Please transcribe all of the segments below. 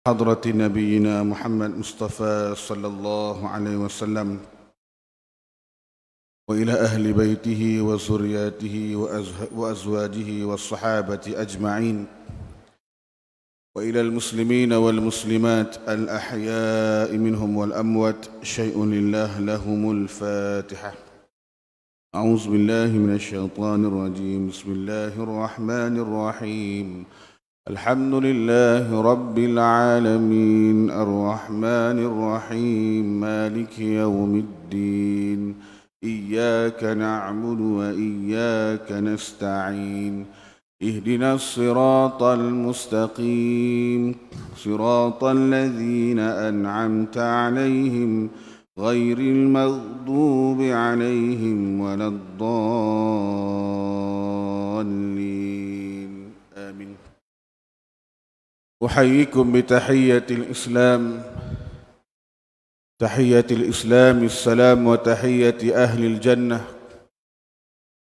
حضرة نبينا محمد مصطفى صلى الله عليه وسلم وإلى أهل بيته وذرياته وأزواجه والصحابة أجمعين وإلى المسلمين والمسلمات الأحياء منهم والأموات شيء لله لهم الفاتحة. أعوذ بالله من الشيطان الرجيم. بسم الله الرحمن الرحيم. الحمد لله رب العالمين الرحمن الرحيم مالك يوم الدين إياك نعبد وإياك نستعين اهدنا الصراط المستقيم صراط الذين أنعمت عليهم غير المغضوب عليهم ولا الضالين آمين. أحييكم بتحية الإسلام، تحية الإسلام السلام وتحية أهل الجنة،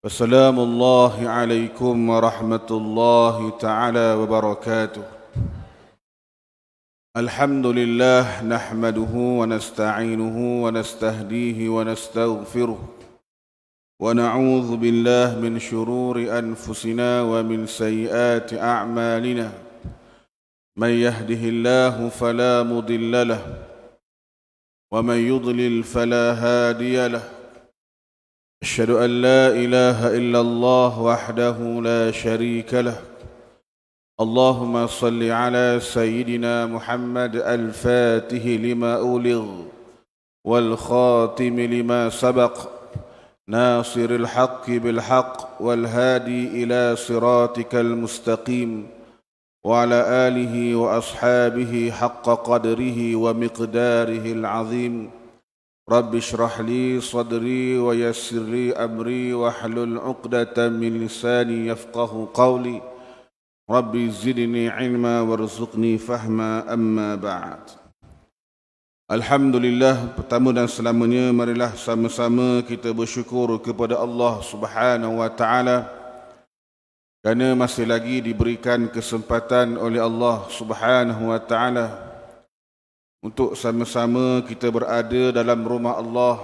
فسلام الله عليكم ورحمة الله تعالى وبركاته. الحمد لله نحمده ونستعينه ونستهديه ونستغفره ونعوذ بالله من شرور أنفسنا ومن سيئات أعمالنا. من يهده الله فلا مضل له ومن يضلل فلا هادي له. أشهد أن لا إله إلا الله وحده لا شريك له. اللهم صل على سيدنا محمد الفاتح لما أولغ والخاتم لما سبق ناصر الحق بالحق والهادي إلى صراطك المستقيم وعلى آله وأصحابه حق قدره ومقداره العظيم. رب اشرح لي صدري ويسر لي أمري واحلل عقدة من لساني يفقه قولي. رب زدني علما وارزقني فهما. أما بعد. Alhamdulillah, pertama dan selamanya marilah sama-sama kita bersyukur kepada Allah Subhanahu wa taala kerana masih lagi diberikan kesempatan oleh Allah Subhanahu wa taala untuk sama-sama kita berada dalam rumah Allah.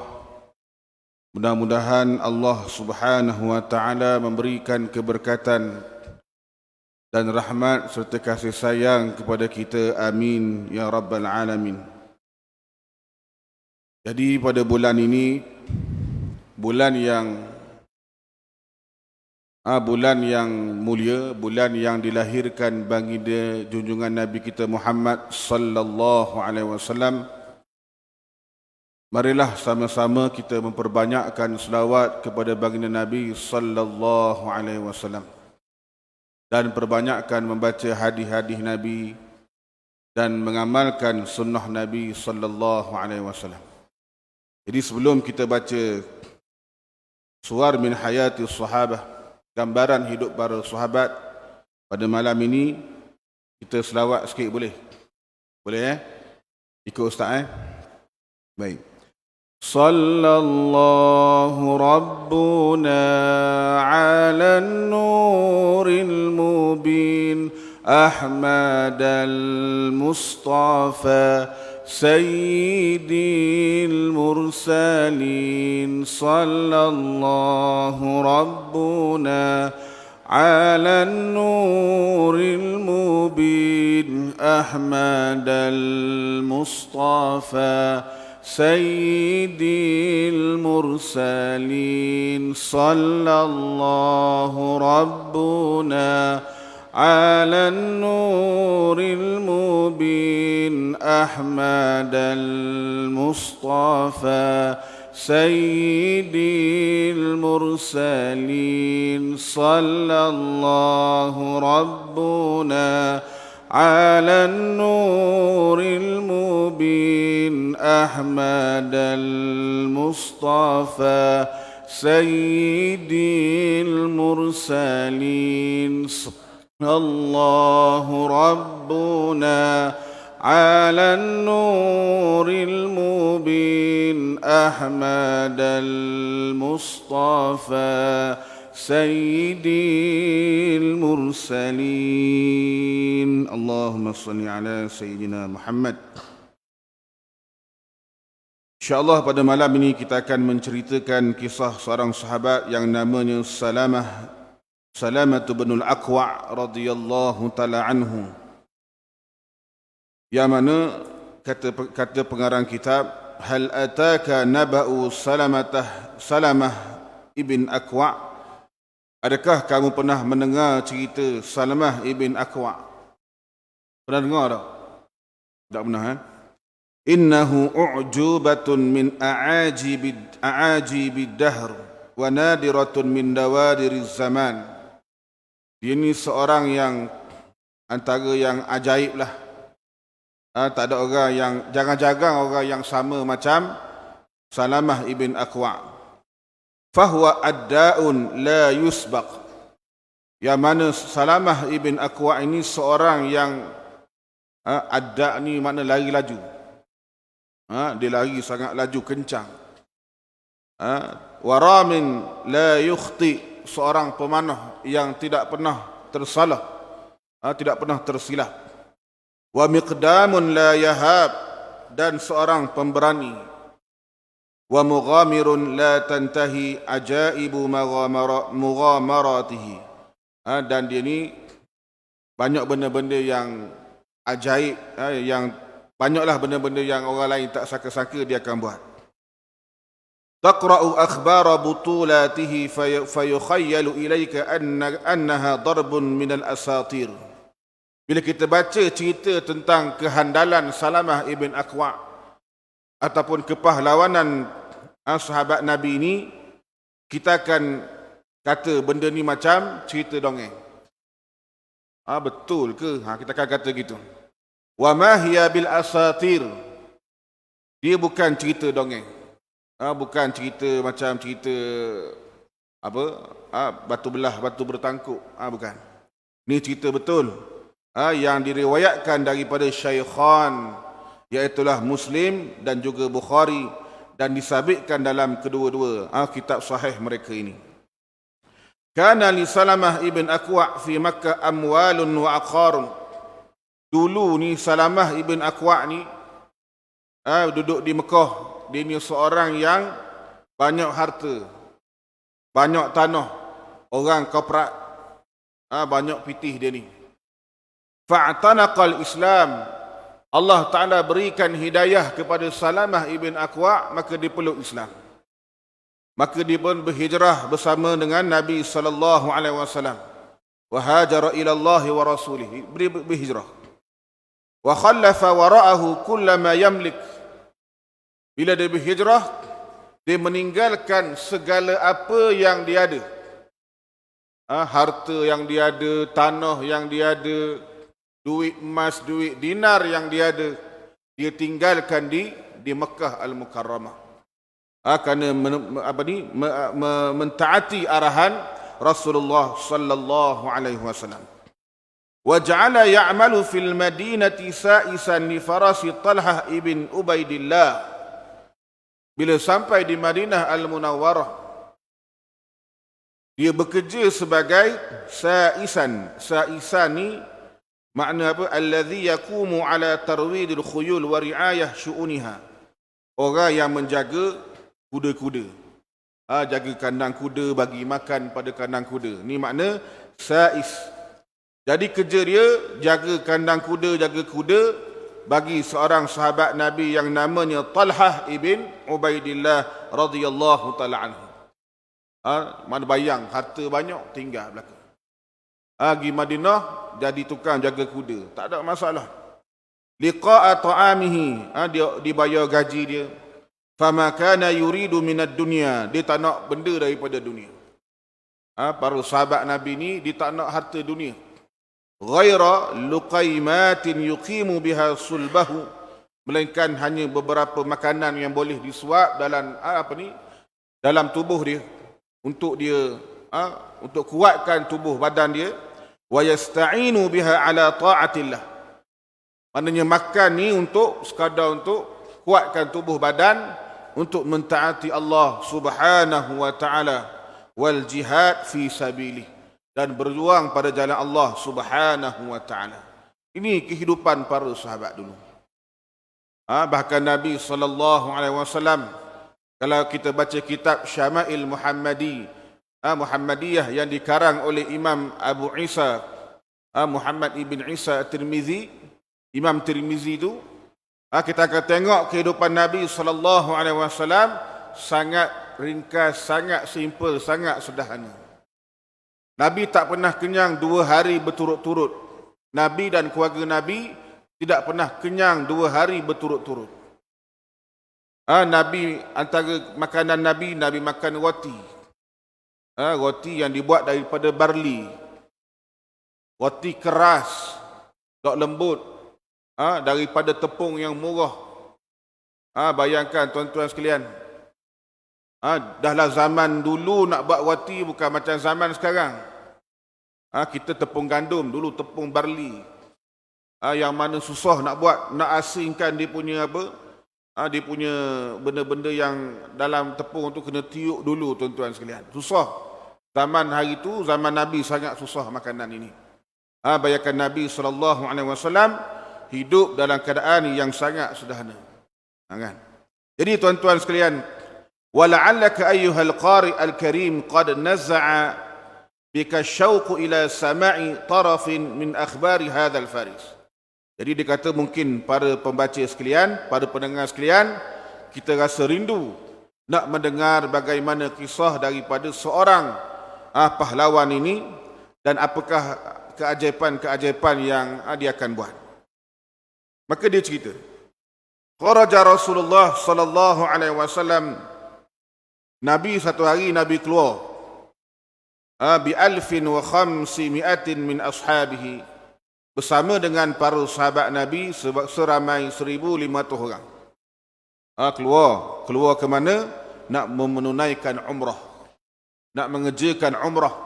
Mudah-mudahan Allah Subhanahu wa taala memberikan keberkatan dan rahmat serta kasih sayang kepada kita. Amin ya rabbal alamin. Jadi pada bulan ini, bulan yang mulia, bulan yang dilahirkan baginda junjungan Nabi kita Muhammad sallallahu alaihi wasallam, marilah sama-sama kita memperbanyakkan selawat kepada baginda Nabi sallallahu alaihi wasallam dan perbanyakkan membaca hadis-hadis Nabi dan mengamalkan sunnah Nabi sallallahu alaihi wasallam. Jadi sebelum kita baca suwar min hayati sahabah, gambaran hidup para sahabat, pada malam ini kita selawat sikit boleh? Boleh ikut ustaz Baik. Sallallahu rabbuna ala nuril mubin Ahmad al-Mustafa سيدي المرسلين صلى الله ربنا على النور المبين أحمد المصطفى سيدي المرسلين صلى الله ربنا على النور المبين أحمد المصطفى سيدي المرسلين صلى الله ربنا على النور المبين أحمد المصطفى سيدي المرسلين الله ربنا على النور المبين أحمد المصطفى سيد المرسلين اللهم صل على سيدنا محمد. InsyaAllah pada malam ini kita akan menceritakan kisah seorang sahabat yang namanya Salamah bin Al-Aqwa' radhiyallahu ta'ala anhu. Yang mana kata pengarang kitab, hal ataka naba'u Salamah ibn Aqwa'? Adakah kamu pernah mendengar cerita Salamah ibn Aqwa'? Pernah dengar tak? Tak pernah, Innahu u'jubatun min a'ajibid dahr wa nadiratun min dawadiriz zaman. Dia ni seorang yang antara yang ajaib lah. Tak ada orang yang, jarang-jarang orang yang sama macam Salamah ibn Aqwa'. Fahuwa adda'un la yusbaq. Yang mana Salamah ibn Aqwa' ini seorang yang adda' ni makna lari laju. Dia lari sangat laju kencang. Waramin la yukhti, seorang pemanah yang tidak pernah tersalah, tidak pernah tersilap. Wa miqdamun la yahab, dan seorang pemberani. Wa mughamirun la tantahi ajaibu mughamaratihi. Dan dia ni banyak benda-benda yang ajaib, yang banyaklah benda-benda yang orang lain tak sangka-sangka dia akan buat. Taqra'u akhbara butulatihi fayukhayyalu ilayka annaha darbun minal asatir. Bila kita baca cerita tentang kehandalan Salamah ibn Aqwa' ataupun kepahlawanan sahabat Nabi ini, kita akan kata benda ni macam cerita dongeng. Betul ke? Kita akan kata gitu. Wa ma hiya bil asatir. Dia bukan cerita dongeng. Bukan cerita macam cerita batu belah, batu bertangkuk. Bukan. Ini cerita betul. Yang diriwayatkan daripada Syaikhan, iaitulah Muslim dan juga Bukhari, dan disabitkan dalam kedua-dua kitab sahih mereka ini. Kana li Salamah ibn Aqwa' fi Makkah amwalun wa aqarun. Dulu ni Salamah ibn Aqwa' ni duduk di Mekah. Dia ni seorang yang banyak harta, banyak tanah, orang korporat, banyak pitih dia ni. Fa'tanaqal Islam. Allah Ta'ala berikan hidayah kepada Salamah ibn Aqwa', maka dia peluk Islam. Maka dia pun berhijrah bersama dengan Nabi sallallahu alaihi wasallam. Wa hajara ila Allah wa rasulih. Berhijrah. Wa khallafa wara'ahu kullama yamlik. Bila dia berhijrah, dia meninggalkan segala apa yang dia ada. Harta yang dia ada, tanah yang dia ada, duit emas, duit dinar yang dia ada, dia tinggalkan di Mekah Al-Mukarramah. Kerana mentaati arahan Rasulullah sallallahu alaihi wasallam. Waja'ala ya'malu fil madinati sa'isan li farasi Talhah ibn Ubaidillah. Bila sampai di Madinah Al-Munawwarah, dia bekerja sebagai sa'isan. Sa'isan ni makna apa? Alladhi yakumu ala tarwidil khuyul wa ri'ayah syu'uniha. Orang yang menjaga kuda-kuda. Jaga kandang kuda, bagi makan pada kandang kuda. Ni makna sa'is. Jadi kerja dia jaga kandang kuda, jaga kuda bagi seorang sahabat Nabi yang namanya Talhah ibn Ubaidillah radhiyallahu ta'ala anhu. Mana bayang harta banyak tinggal belakang. Pergi Madinah jadi tukang jaga kuda, tak ada masalah. Liqa'a ta'amihi, dia dibayar gaji dia. Fama kana yuridu minad dunya, dia tak nak benda daripada dunia. Para sahabat Nabi ni dia tak nak harta dunia. Ghaira luqaimatin yuqimu biha sulbahu, melainkan hanya beberapa makanan yang boleh disuap dalam dalam tubuh dia, untuk dia untuk kuatkan tubuh badan dia. Wa yasta'inu biha ala ta'atillah, maknanya makan ni untuk sekadar untuk kuatkan tubuh badan untuk mentaati Allah Subhanahu wa taala. wal jihad fi sabilih, dan berjuang pada jalan Allah Subhanahu wa taala. Ini kehidupan para sahabat dulu. Bahkan Nabi SAW, kalau kita baca kitab Syama'il Muhammadiyah yang dikarang oleh Imam Abu Isa Muhammad ibn Isa Tirmizi, Imam Tirmizi itu, kita akan tengok kehidupan Nabi SAW sangat ringkas, sangat simple, sangat sederhana. Nabi tak pernah kenyang 2 hari berturut-turut. Nabi dan keluarga Nabi tidak pernah kenyang 2 hari berturut-turut. Nabi, antara makanan Nabi makan roti. Roti yang dibuat daripada barli. Roti keras, tak lembut, daripada tepung yang murah. Bayangkan tuan-tuan sekalian. Dahlah zaman dulu nak buat roti bukan macam zaman sekarang. Kita tepung gandum, dulu tepung barli. Yang mana susah nak buat, nak asingkan dia punya apa? Dia punya benda-benda yang dalam tepung tu kena tiup dulu tuan-tuan sekalian. Susah. Zaman hari tu, zaman Nabi sangat susah makanan ini. Bayangkan Nabi SAW hidup dalam keadaan yang sangat sederhana. Kan? Jadi tuan-tuan sekalian, وَلَعَلَّكَ أَيُّهَا الْقَارِئَ الْكَرِيمِ قَدْ نَزَعَ بِكَ الشَّوْقُ إِلَى سَمَاعِ طَرَفٍ مِنْ أَخْبَارِ هَذَا الْفَارِسِ. Jadi dia kata mungkin para pembaca sekalian, para pendengar sekalian, kita rasa rindu nak mendengar bagaimana kisah daripada seorang pahlawan ini dan apakah keajaiban-keajaiban yang dia akan buat. Maka dia cerita, kharaja Rasulullah sallallahu alaihi wasallam, Nabi satu hari Nabi keluar bi 1500 min ashabihi, bersama dengan para sahabat Nabi seramai 1,500 orang. Keluar ke mana? Nak menunaikan umrah, nak mengerjakan umrah.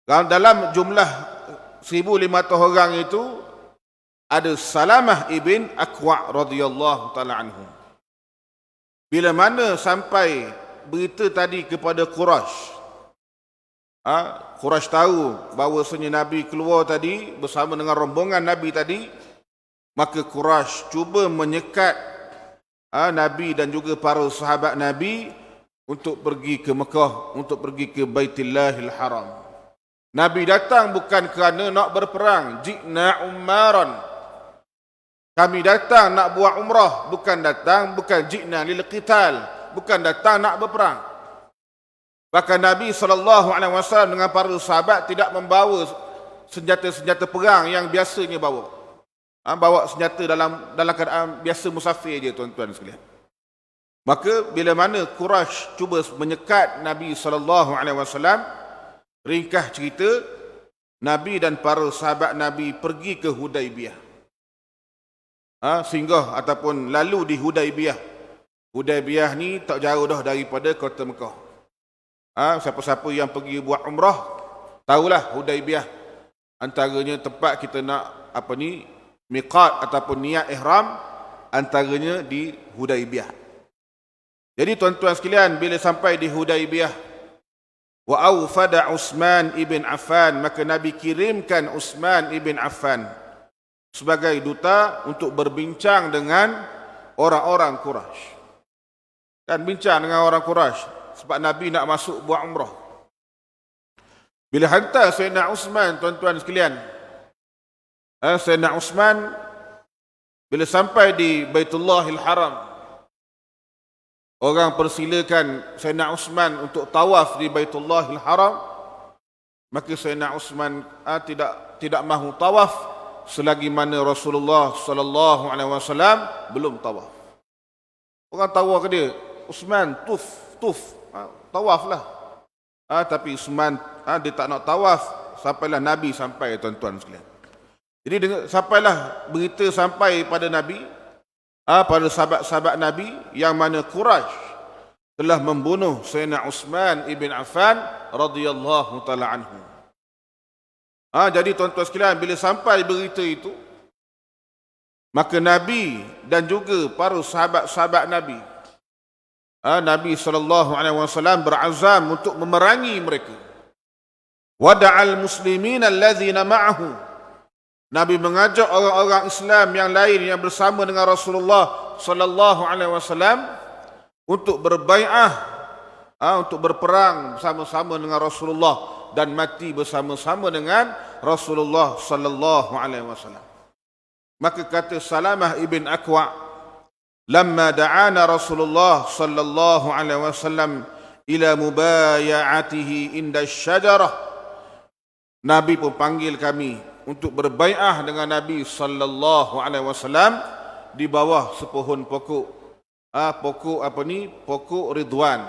Dalam jumlah 1,500 orang itu ada Salamah ibn Aqwa radhiyallahu taala anhu. Bila mana sampai berita tadi kepada Quraisy, Quraisy tahu bahawasanya Nabi keluar tadi bersama dengan rombongan Nabi tadi, maka Quraisy cuba menyekat Nabi dan juga para sahabat Nabi untuk pergi ke Mekah, untuk pergi ke Baitullahil Haram. Nabi datang bukan kerana nak berperang, ji'na ummaran. Kami datang nak buat umrah, bukan ji'na lil qital, bukan datang nak berperang. Bahkan Nabi SAW dengan para sahabat tidak membawa senjata-senjata perang yang biasanya bawa. Bawa senjata dalam keadaan biasa musafir je tuan-tuan sekalian. Maka bila mana Quraisy cuba menyekat Nabi SAW, ringkas cerita, Nabi dan para sahabat Nabi pergi ke Hudaibiyah. Singgah ataupun lalu di Hudaibiyah. Hudaibiyah ni tak jauh dah daripada kota Mekah. Siapa-siapa yang pergi buat umrah tahulah Hudaibiyah antaranya tempat kita nak miqat ataupun niat ihram, antaranya di Hudaibiyah. Jadi tuan-tuan sekalian, bila sampai di Hudaibiyah, wa awfada Utsman ibn Affan, maka Nabi kirimkan Utsman ibn Affan sebagai duta untuk berbincang dengan orang-orang Quraisy. Dan bincang dengan orang Quraisy sebab Nabi nak masuk buat umrah. Bila hantar Sayyidina Utsman, tuan-tuan sekalian, Sayyidina Utsman bila sampai di Baitullahil Haram, orang persilakan Sayyidina Utsman untuk tawaf di Baitullahil Haram, maka Sayyidina Utsman tidak mahu tawaf selagi mana Rasulullah sallallahu alaihi wasallam belum tawaf. Orang tawaf ke dia, Utsman tawaflah. Tapi Utsman dia tak nak tawaf sampailah Nabi sampai, tuan-tuan sekalian. Jadi sampailah berita sampai pada Nabi, pada sahabat-sahabat Nabi, yang mana Quraisy telah membunuh Sayyidina Utsman ibn Affan radhiyallahu taala anhu. Jadi tuan-tuan sekalian, bila sampai berita itu, maka Nabi dan juga para sahabat-sahabat Nabi Nabi SAW berazam untuk memerangi mereka. Wada'al muslimin allazina ma'ahu. Nabi mengajak orang-orang Islam yang lain yang bersama dengan Rasulullah SAW untuk berbai'ah, untuk berperang bersama-sama dengan Rasulullah dan mati bersama-sama dengan Rasulullah SAW. Maka kata Salamah ibn Akwa', lamma da'ana Rasulullah SAW ila mubaya'atihi inda syajarah. Nabi pun panggil kami untuk berbai'ah dengan Nabi SAW di bawah sepohon pokok. Pokok Ridwan.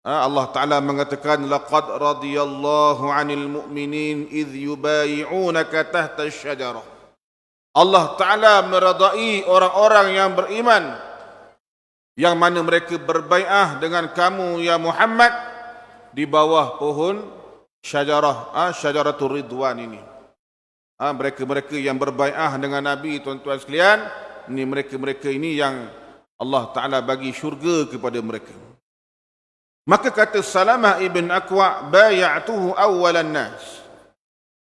Allah Ta'ala mengatakan, laqad radiyallahu 'anil mu'minin idh yubayi'unaka tahta asy-syajarah. Allah Ta'ala meradai orang-orang yang beriman yang mana mereka berbai'ah dengan kamu ya Muhammad di bawah pohon syajarah, syajaratul Ridwan ini. Mereka-mereka yang berbai'ah dengan Nabi, tuan-tuan sekalian, ini mereka-mereka ini yang Allah Ta'ala bagi syurga kepada mereka. Maka kata Salamah ibn Akwa', baya'tuhu awwalan nas.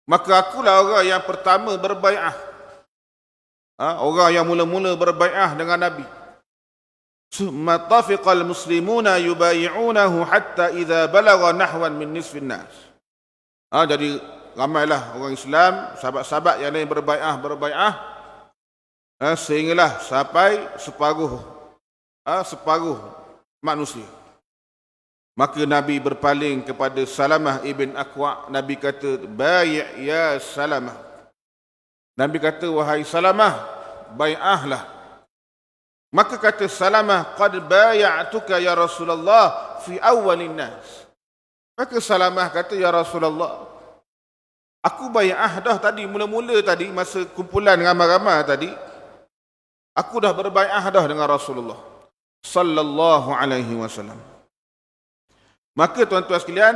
Maka akulah orang yang pertama berbai'ah. Orang yang mula-mula berbai'ah dengan Nabi. Summa tafiqal muslimuna yubayi'unahu hatta idza balagha nahwan min nisfin nas. Jadi ramailah orang Islam, sahabat-sahabat yang lain berbai'ah sehinggalah sampai separuh manusia. Maka Nabi berpaling kepada Salamah ibn Akwa'. Nabi kata, bai' ya Salamah. Nabi kata, wahai Salamah, bai'ahlah. Maka kata Salamah, qad baya'tuka ya Rasulullah fi awwalin nas. Maka Salamah kata, ya Rasulullah, aku bai'ah dah tadi, mula-mula tadi, masa kumpulan ramai-ramai tadi, aku dah berbai'ah dah dengan Rasulullah sallallahu alaihi wasallam. Maka tuan-tuan sekalian,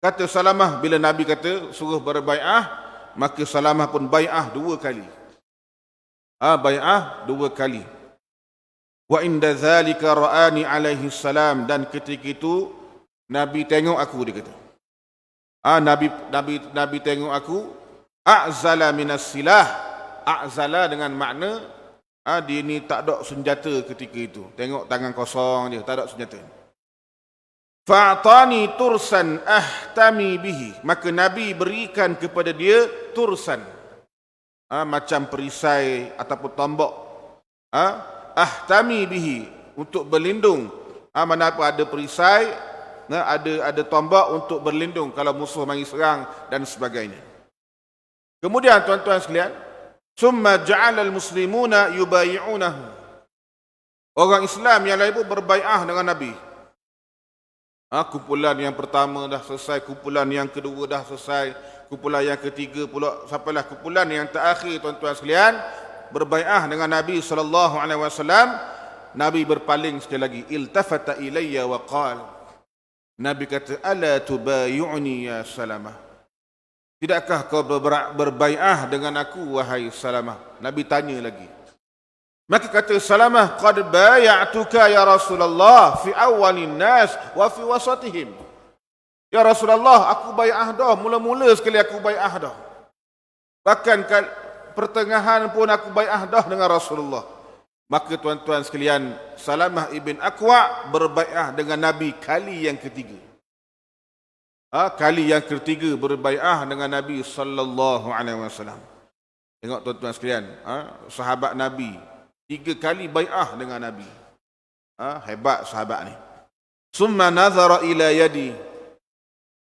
kata Salamah, bila Nabi kata suruh berbai'ah, maka Salamah pun bai'ah 2 kali. Bai'ah 2 kali. Wa inda zalika ra'ani alaihi salam, dan ketika itu Nabi tengok aku, dia kata. Nabi tengok aku, a'zala minas silah. A'zala dengan makna dia ni tak ada senjata ketika itu. Tengok tangan kosong dia, tak ada senjata. Fa'atani tursan ahtami bihi. Maka Nabi berikan kepada dia tursan, macam perisai ataupun tombak, ahtami bihi, untuk berlindung. Mana apa ada perisai, ada tombak untuk berlindung kalau musuh mari serang dan sebagainya. Kemudian tuan-tuan sekalian, summa ja'ala al-muslimuna yubayi'unahu. Orang Islam yang lain pun berbai'ah dengan Nabi. Kumpulan yang pertama dah selesai, kumpulan yang kedua dah selesai, kumpulan yang ketiga pula, sampailah kumpulan yang terakhir, tuan-tuan sekalian, berbai'ah dengan Nabi SAW. Nabi berpaling sekali lagi, iltafata ilayya wa qala. Nabi kata, ala tubayi'uni ya Salamah. Tidakkah kau berbai'ah dengan aku, wahai Salamah? Nabi tanya lagi. Maka kata Salamah, qad baya'tuka ya Rasulullah fi awwalin nas wa fi wasatihim. Ya Rasulullah, aku bai'ah dah, mula-mula sekali aku bai'ah dah. Bahkan pertengahan pun aku bai'ah dah dengan Rasulullah. Maka tuan-tuan sekalian, Salamah ibn Akwa' berbai'ah dengan Nabi kali yang ketiga. Kali yang ketiga berbai'ah dengan Nabi sallallahu alaihi wasallam. Tengok tuan-tuan sekalian, sahabat Nabi 3 kali bai'ah dengan Nabi. Hebat sahabat ni. Summa nazara ila yadi.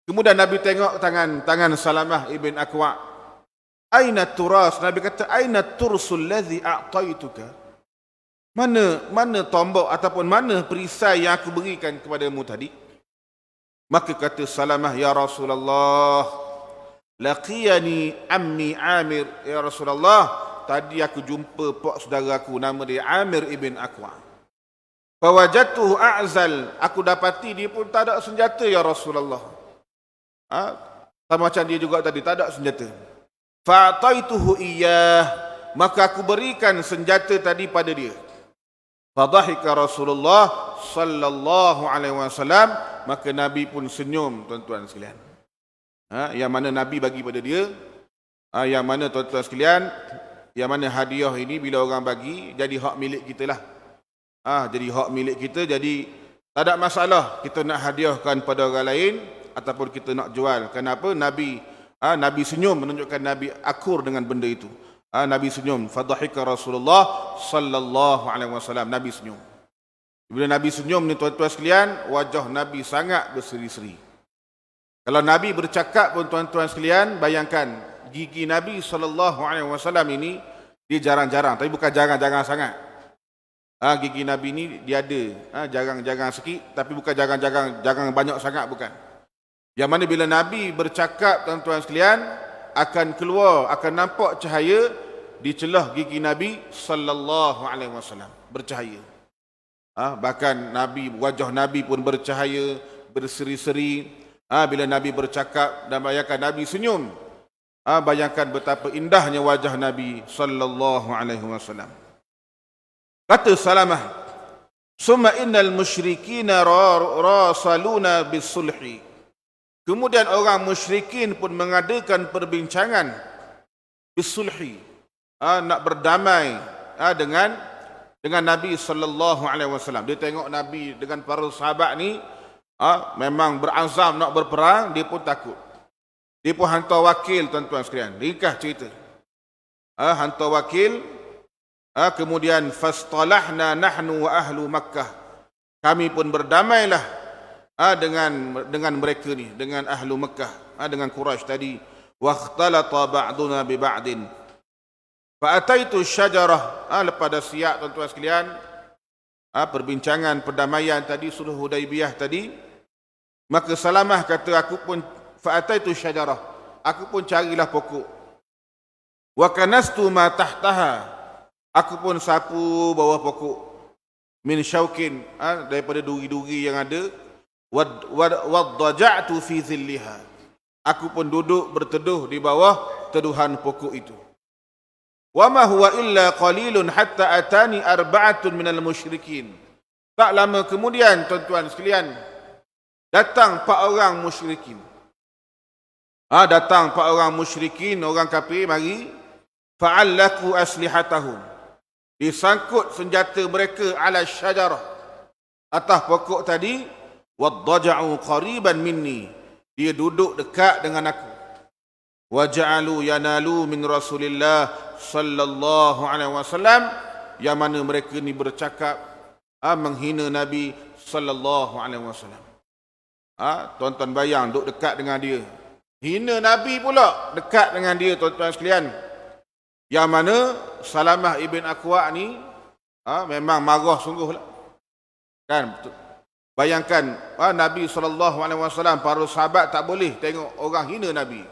Kemudian Nabi tengok tangan Salamah ibn Akwa'. Aina turas? Nabi kata, aina tursul ladzi a'taituka? Mana tombak ataupun mana perisai yang aku berikan kepadamu tadi? Maka kata Salamah, ya Rasulullah, laqiyani ammi Amir. Ya Rasulullah, tadi aku jumpa pak saudara aku, nama dia Amir ibn Akwa'. Fawajadtuhu a'zal. Aku dapati dia pun tak ada senjata, ya Rasulullah. Sama macam dia juga tadi, tak ada senjata. Fa'ataituhu iyyah. Maka aku berikan senjata tadi pada dia. Fadhahika Rasulullah sallallahu alaihi wasallam, maka Nabi pun senyum, tuan-tuan sekalian. Yang mana Nabi bagi pada dia, yang mana tuan-tuan sekalian, yang mana hadiah ini bila orang bagi jadi hak milik kita lah. Jadi hak milik kita, jadi tak ada masalah kita nak hadiahkan pada orang lain ataupun kita nak jual. Kenapa? Nabi senyum, menunjukkan Nabi akur dengan benda itu. Nabi senyum. Fadhahika Rasulullah sallallahu alaihi wasallam. Nabi senyum. Bila Nabi senyum ni tuan-tuan sekalian, wajah Nabi sangat berseri-seri. Kalau Nabi bercakap pun tuan-tuan sekalian, bayangkan gigi Nabi sallallahu alaihi wasallam ini dia jarang-jarang, tapi bukan jarang-jarang sangat. Gigi Nabi ni dia ada jarang-jarang sikit, tapi bukan jarang banyak sangat, bukan. Yang mana bila Nabi bercakap tuan-tuan sekalian, akan keluar, akan nampak cahaya di celah gigi Nabi sallallahu alaihi wasallam, bercahaya. Bahkan Nabi, wajah Nabi pun bercahaya, berseri-seri. Bila Nabi bercakap, dan bayangkan Nabi senyum. Bayangkan betapa indahnya wajah Nabi sallallahu alaihi wasallam. Kata Salamah, "Summa innal musyrikina rasaluna bisulhi." Kemudian orang musyrikin pun mengadakan perbincangan bisulhi, nak berdamai dengan Nabi sallallahu alaihi wasallam. Dia tengok Nabi dengan para sahabat ni memang berazam nak berperang, dia pun takut. Dia pun hantar wakil, tuan-tuan sekalian. Ringkas cerita. Hantar wakil, kemudian fastalahna nahnu wa ahlu Makkah. Kami pun berdamailah dengan mereka ni, dengan ahlu Makkah, dengan Quraisy tadi. Wa ikhtalata ba'duna bi ba'din. Fa ataitu syajarah. Lepas dah siap, tuan-tuan sekalian, perbincangan perdamaian tadi, sulh Hudaibiyah tadi, maka Salamah kata, aku pun fa ataitu syajarah, aku pun carilah pokok. Wa kanastu ma tahtaha, aku pun sapu bawah pokok. Min syaukin, daripada duri-duri yang ada. Waddaja'tu fi zilliha, aku pun duduk berteduh di bawah teduhan pokok itu. Wa ma huwa illa qalilun hatta atani arba'atun minal musyrikin. Tak lama kemudian, tuan-tuan sekalian, datang 4 orang musyrikin. Datang 4 orang musyrikin, orang kafir mari. Fa'allaku aslihatahum, disangkut senjata mereka ala syajarah, atas pokok tadi. Waddaja'u qariban minni, dia duduk dekat dengan aku. Waja'alu yanalu min Rasulillah sallallahu alaihi wasallam, yang mana mereka ni bercakap menghina Nabi sallallahu alaihi wasallam. Tuan-tuan bayang duduk dekat dengan dia, hina Nabi pula dekat dengan dia, tuan-tuan sekalian. Yang mana Salamah ibn Aqwa ni memang marah sungguhlah. Kan? Bayangkan Nabi SAW, para sahabat tak boleh tengok orang hina Nabi.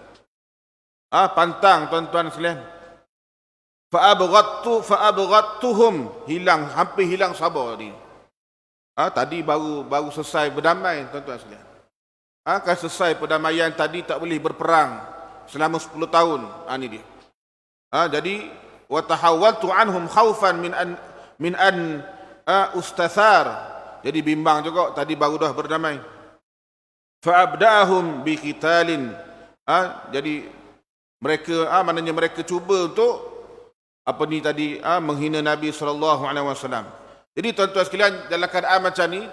Pantang, tuan-tuan sekalian. Fa'abghattuhum, hampir hilang sabar tadi. Tadi baru selesai berdamai, tuan-tuan sekalian. Kan selesai perdamaian tadi, tak boleh berperang selama 10 tahun. Ini dia. Jadi wa tahawwaltu anhum khaufan min an ustathar. Jadi bimbang juga, tadi baru dah berdamai. Fa'abda'ahum bi qitalin. Jadi mereka maknanya mereka cuba untuk menghina Nabi sallallahu alaihi wasallam. Jadi tuan-tuan sekalian, dalam keadaan macam ni,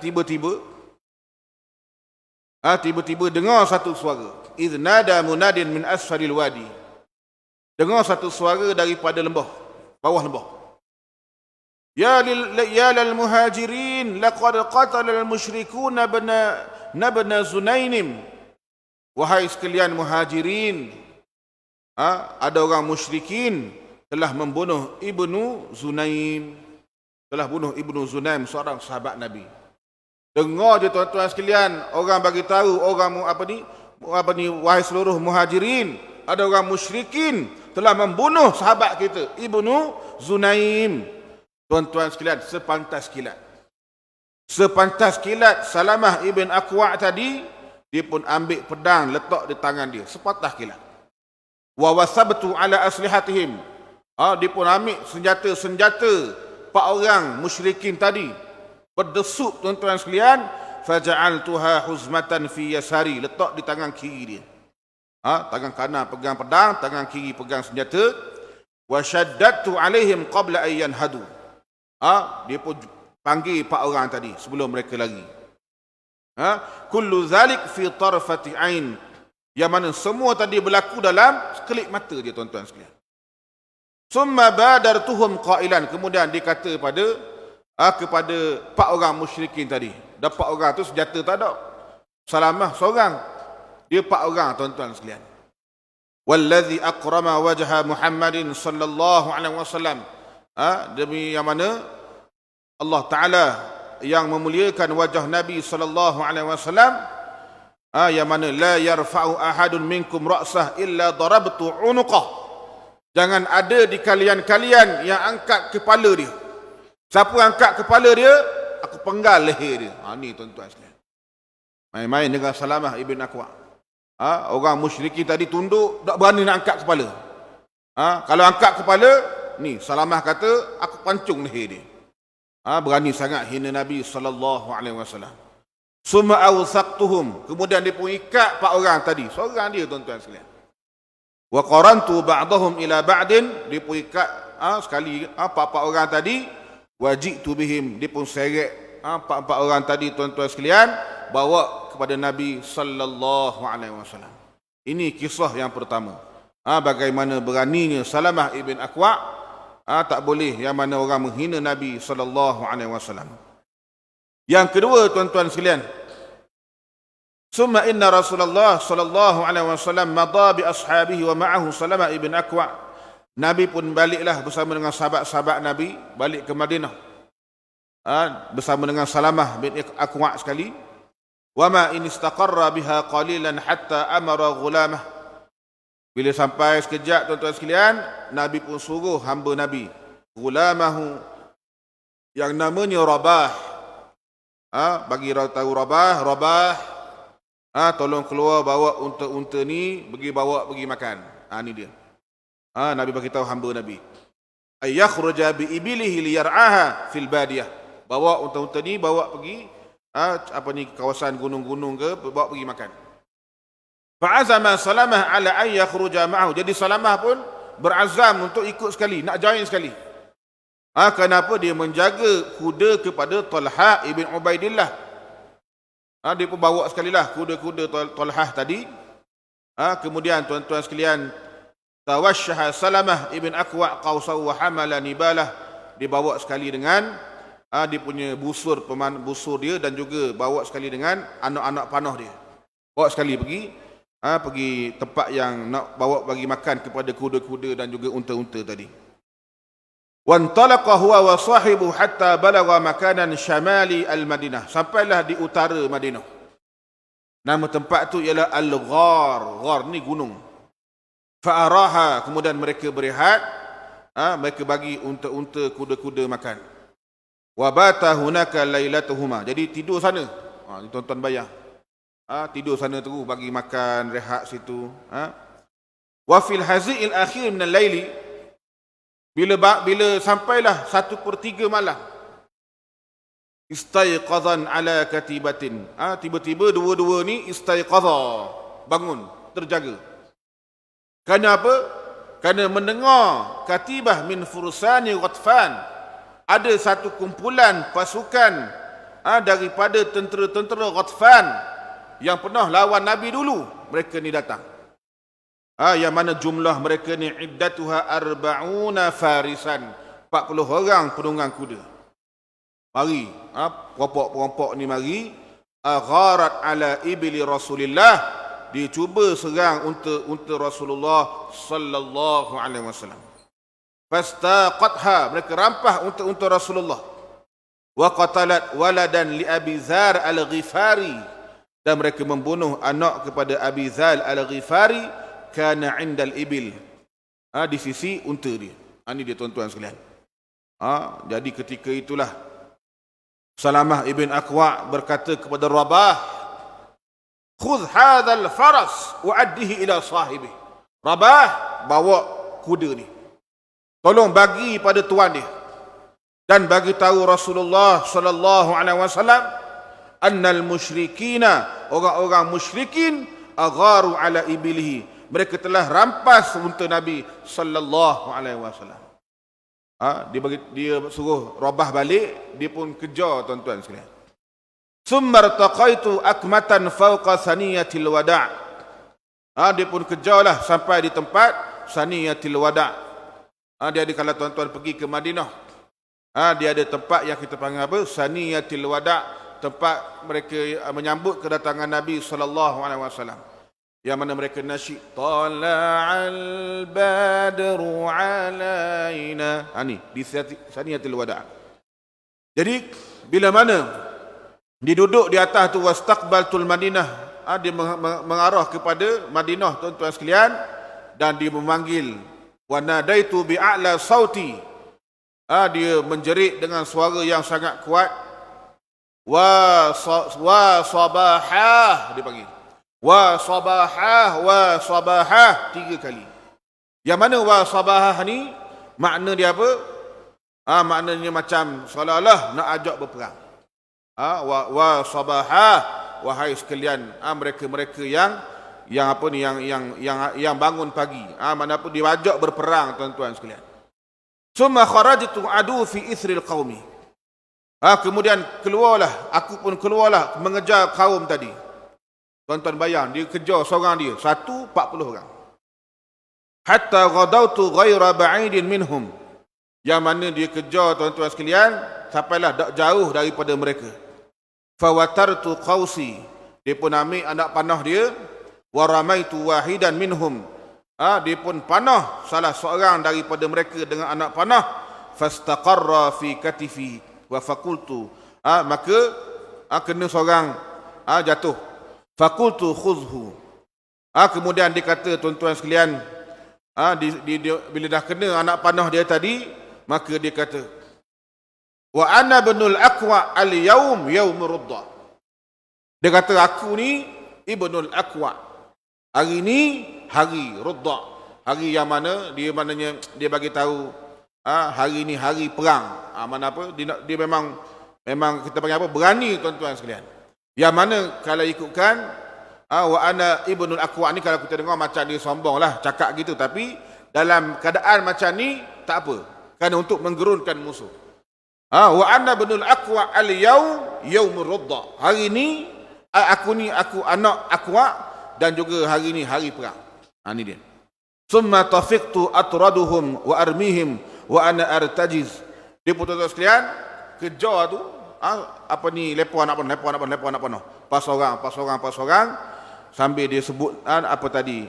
tiba-tiba dengar satu suara. Idh nada munadin min asfalil wadi. Dengar satu suara daripada lembah, bawah lembah. Ya lil muhajirin laqad qatala al musyrikun nabna Zunainim. Wahai sekalian muhajirin, ada orang musyrikin telah membunuh Ibnu Zunaim. Telah bunuh Ibnu Zunaim, seorang sahabat Nabi. Dengar je tuan-tuan sekalian, orang bagi tahu, orang wahai seluruh muhajirin, ada orang musyrikin telah membunuh sahabat kita Ibnu Zunaim. Tuan-tuan sekalian, sepantas kilat Salamah ibn Aqwa tadi, dia pun ambil pedang letak di tangan dia, sepantas kilat. Wa wasabtu ala aslihatihim, dia pun ambil senjata-senjata empat orang musyrikin tadi berdesuk, tuan-tuan sekalian, faja'altuha huzmatan fi yasari, letak di tangan kiri dia. Tangan kanan pegang pedang, tangan kiri pegang senjata. Wa syaddadtu alaihim qabla an yanhadu. Dia pun panggil empat orang tadi sebelum mereka lari. Kullu zalik fi tarfati ain, yang mana semua tadi berlaku dalam sekelip mata dia, tuan-tuan sekalian. Summa badartuhum qailan, kemudian dia kata kepada empat orang musyrikin tadi. Dah empat orang tu senjata tak ada, Salamah seorang, dia empat orang, tuan-tuan sekalian. Wallazi akrama wajha Muhammadin sallallahu alaihi wasallam, demi yang mana Allah Taala yang memuliakan wajah Nabi sallallahu alaihi wasallam, yang mana la yarfa'u ahadun minkum ra'sah illa darabtu unuqah, jangan ada di kalian-kalian yang angkat kepala dia. Siapa angkat kepala dia, aku penggal leher dia. Ni tuan-tuan sekalian, main-main dengan Salamah ibn Akwa. Orang musyrikin tadi tunduk, tak berani nak angkat kepala. Kalau angkat kepala, ni Salamah kata, aku pancung leher dia. Berani sangat hina Nabi sallallahu alaihi wasallam. Summa awsaqtuhum, kemudian dia pun ikat empat orang tadi, seorang dia, tuan-tuan sekalian. Wa qarantu ba'dahum ila ba'din, dia pun ikat sekali empat orang tadi. Wajitu bihim, dia pun seret empat orang tadi, tuan-tuan sekalian, bawa kepada Nabi sallallahu alaihi wasallam. Ini kisah yang pertama. Bagaimana beraninya Salamah ibn Akwa, tak boleh yang mana orang menghina Nabi sallallahu alaihi wasallam. Yang kedua, tuan-tuan sekalian, summa inna Rasulullah sallallahu alaihi wasallam madha bi ashabihi wa ma'ahu Salamah ibn Akwa. Nabi pun baliklah bersama dengan sahabat-sahabat Nabi balik ke Madinah, bersama dengan Salamah bin Akwa sekali. Wa ma in istaqarra biha qalilan hatta amara ghulamah. Bila sampai sekejap, tuan-tuan sekalian, Nabi pun suruh hamba Nabi, ghulamahu, yang namanya Rabah. Bagi tahu Rabah, tolong keluar bawa unta-unta ni, pergi makan. Ni dia. Nabi bagi tahu hamba Nabi, ayakhruja bi ibilihi liyar'aha fil badiyah. Bawa unta-unta ni, bawa pergi kawasan gunung-gunung ke, bawa pergi makan. Fa'azama Salamah ala an yakhruja ma'ahu. Jadi Salamah pun berazam untuk ikut sekali, nak join sekali. Kenapa? Dia menjaga kuda kepada Talha ibn Ubaidillah. Dia pun bawa sekali lah kuda-kuda Talha tadi. Kemudian tuan-tuan sekalian, tawashshaha Salamah ibn Akwa qausahu wa hamala nibalah. Dia bawa sekali dengan dia punya busur dia, dan juga bawa sekali dengan anak-anak panah dia. Bawa sekali pergi tempat yang nak bawa bagi makan kepada kuda-kuda dan juga unta-unta tadi. Wantalaqa huwa wa sahibu hatta balagha makanan syamali al-Madinah. Sampailah di utara Madinah. Nama tempat tu ialah Al-Ghar. Ghar ni gunung. Fa'araha, kemudian mereka berehat. Mereka bagi unta-unta, kuda-kuda makan. Wabata hunaka lailatuhuma. Jadi tidur sana. Tuan-tuan bayar. Tidur sana terus, bagi makan, rehat situ. Wa fil hazi'il akhir min al-laili, bila sampailah 1/3 malam, istaiqadhan ala katibatin. Tiba-tiba dua-dua ni istaiqadha, bangun, terjaga. Kenapa? Kerana mendengar katibah min fursani Ghatfan, ada satu kumpulan pasukan daripada tentera-tentera Ghatfan yang pernah lawan Nabi dulu. Mereka ni datang. Yang mana jumlah mereka ni iddatuha arba'una farisan, 40 orang penunggang kuda. Mari, perampok-perampok ni mari, agharat ala ibli Rasulillah, dia cuba serang unta Rasulullah sallallahu alaihi wasallam. Fastaqatha, mereka rampah unta Rasulullah. Wa qatalat waladan li Abi Zar al-Ghifari, dan mereka membunuh anak kepada Abi Zar al-Ghifari, kana indal ibil, di sisi unta dia. Ini dia, tuan-tuan sekalian. Jadi ketika itulah Salamah ibn Akwa berkata kepada Rabah, khudh hadzal faras wa addihi ila sahibi. Rabah, bawa kuda ni, tolong bagi pada tuan dia. dan bagi tahu Rasulullah sallallahu alaihi wasallam annal musyrikina, orang-orang musyrikin, agharu ala ibilihi, mereka telah rampas unta Nabi sallallahu alaihi wasallam. Dia suruh rabah balik, dia pun kejar tuan-tuan sekalian. Summa taqaitu akmatan fawqa saniyatil wada'. Dia pun kejarlah sampai di tempat saniyatil wada'. Dia ada, kalau tuan-tuan pergi ke Madinah, dia ada tempat yang kita panggil apa? Saniyatil wada', tempat mereka menyambut kedatangan Nabi sallallahu alaihi wasallam. Yang mana mereka nasyid tala'al badru alaina. Ni di saniyatil wada'. Jadi bila mana dia duduk di atas tu, wastaqbaltul Madinah, dia mengarah kepada Madinah tuan-tuan sekalian, dan dia memanggil, wa nadaitu bi a'la sauti, dia menjerit dengan suara yang sangat kuat, wa sabahah, dia panggil wa sabahah 3 kali. Yang mana wa sabahah ni makna dia apa? Maknanya macam seolah-olah nak ajak berperang. Wa sabahah, wahai sekalian mereka-mereka yang apa ni, yang bangun pagi, mana pun diajak berperang tuan-tuan sekalian. Summa kharajtu adu fi ithril qaumi. Kemudian aku pun keluarlah mengejar kaum tadi. Tuan-tuan bayang, dia kejar seorang dia 40 orang. Hatta ghadautu ghaira ba'idin minhum. Yang mana dia kejar tuan-tuan sekalian sampailah tak jauh daripada mereka. Fawatartu qausi, dia pun ambil anak panah dia, wa ramaitu wahidan minhum, dia pun panah salah seorang daripada mereka dengan anak panah, fastaqarra fi katifi wa faqultu, maka kena seorang jatuh, faqultu khudhu, kemudian dia kata tuan-tuan sekalian, bila dah kena anak panah dia tadi, maka dia kata, wa ana ibnul aqwa al yaum yaum rudda. Dia kata, aku ni ibnul aqwa, hari ni hari rudda, hari yang mana dia bagi tahu hari ni hari perang. Mana apa dia memang kita panggil apa, berani tuan-tuan sekalian. Yang mana kalau ikutkan wa ana ibnul aqwa ni, kalau kita dengar macam dia sombong lah cakap gitu, tapi dalam keadaan macam ni tak apa, kerana untuk menggerunkan musuh. Wa anna ibnul aqwa al yaum yaumur rudda, hari ni aku anak aqwa, dan juga hari ni hari perang. Ni dia. Summa tafiqtu atraduhum wa armihim wa ana artajiz. Dia putus sekalian kejar tu, apa ni, lepas anak panah, pas orang sambil dia sebut apa tadi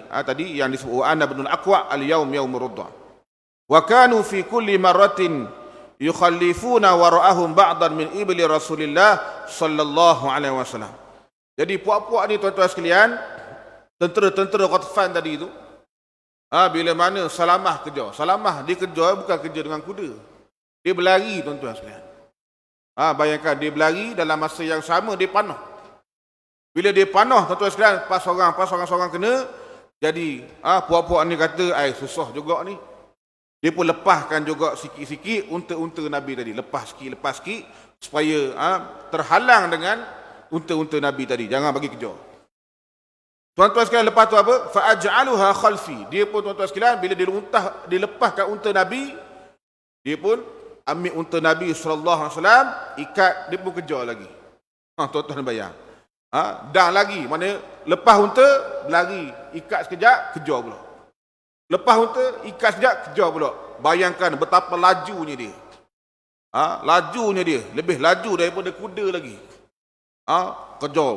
yang disebut wa anna ibnul aqwa al yaum yaumur rudda. Wa kanu fi kulli marratin yukhallifuna wara'ahum ba'dan min ibli Rasulillah sallallahu alaihi wasallam. Jadi puak-puak ni tuan-tuan sekalian, tentera Ghatfan tadi tu, bila mana Salamah kejar. Salamah dia kejar bukan kejar dengan kuda. Dia berlari tuan-tuan sekalian. Bayangkan dia berlari, dalam masa yang sama dia panah. Bila dia panah tuan-tuan sekalian, pas orang kena. Jadi puak-puak ni kata, susah juga ni. Dia pun lepaskan juga sikit-sikit unta-unta Nabi tadi. Lepas sikit, supaya terhalang dengan unta-unta Nabi tadi. Jangan bagi kejar. Tuan-tuan sekalian, lepas tu apa? Fa'aj'aluha khalfi. Dia pun tuan-tuan sekalian, bila dia lepaskan unta Nabi, dia pun ambil unta Nabi SAW, ikat, dia pun kejar lagi. Tuan-tuan bayang. Dan lagi, mana lepas unta, berlari, ikat sekejap, kejar pula. Lepas unta, ikat sekejap, kejar pula. Bayangkan betapa lajunya dia. Lajunya dia, lebih laju daripada kuda lagi. Kejar.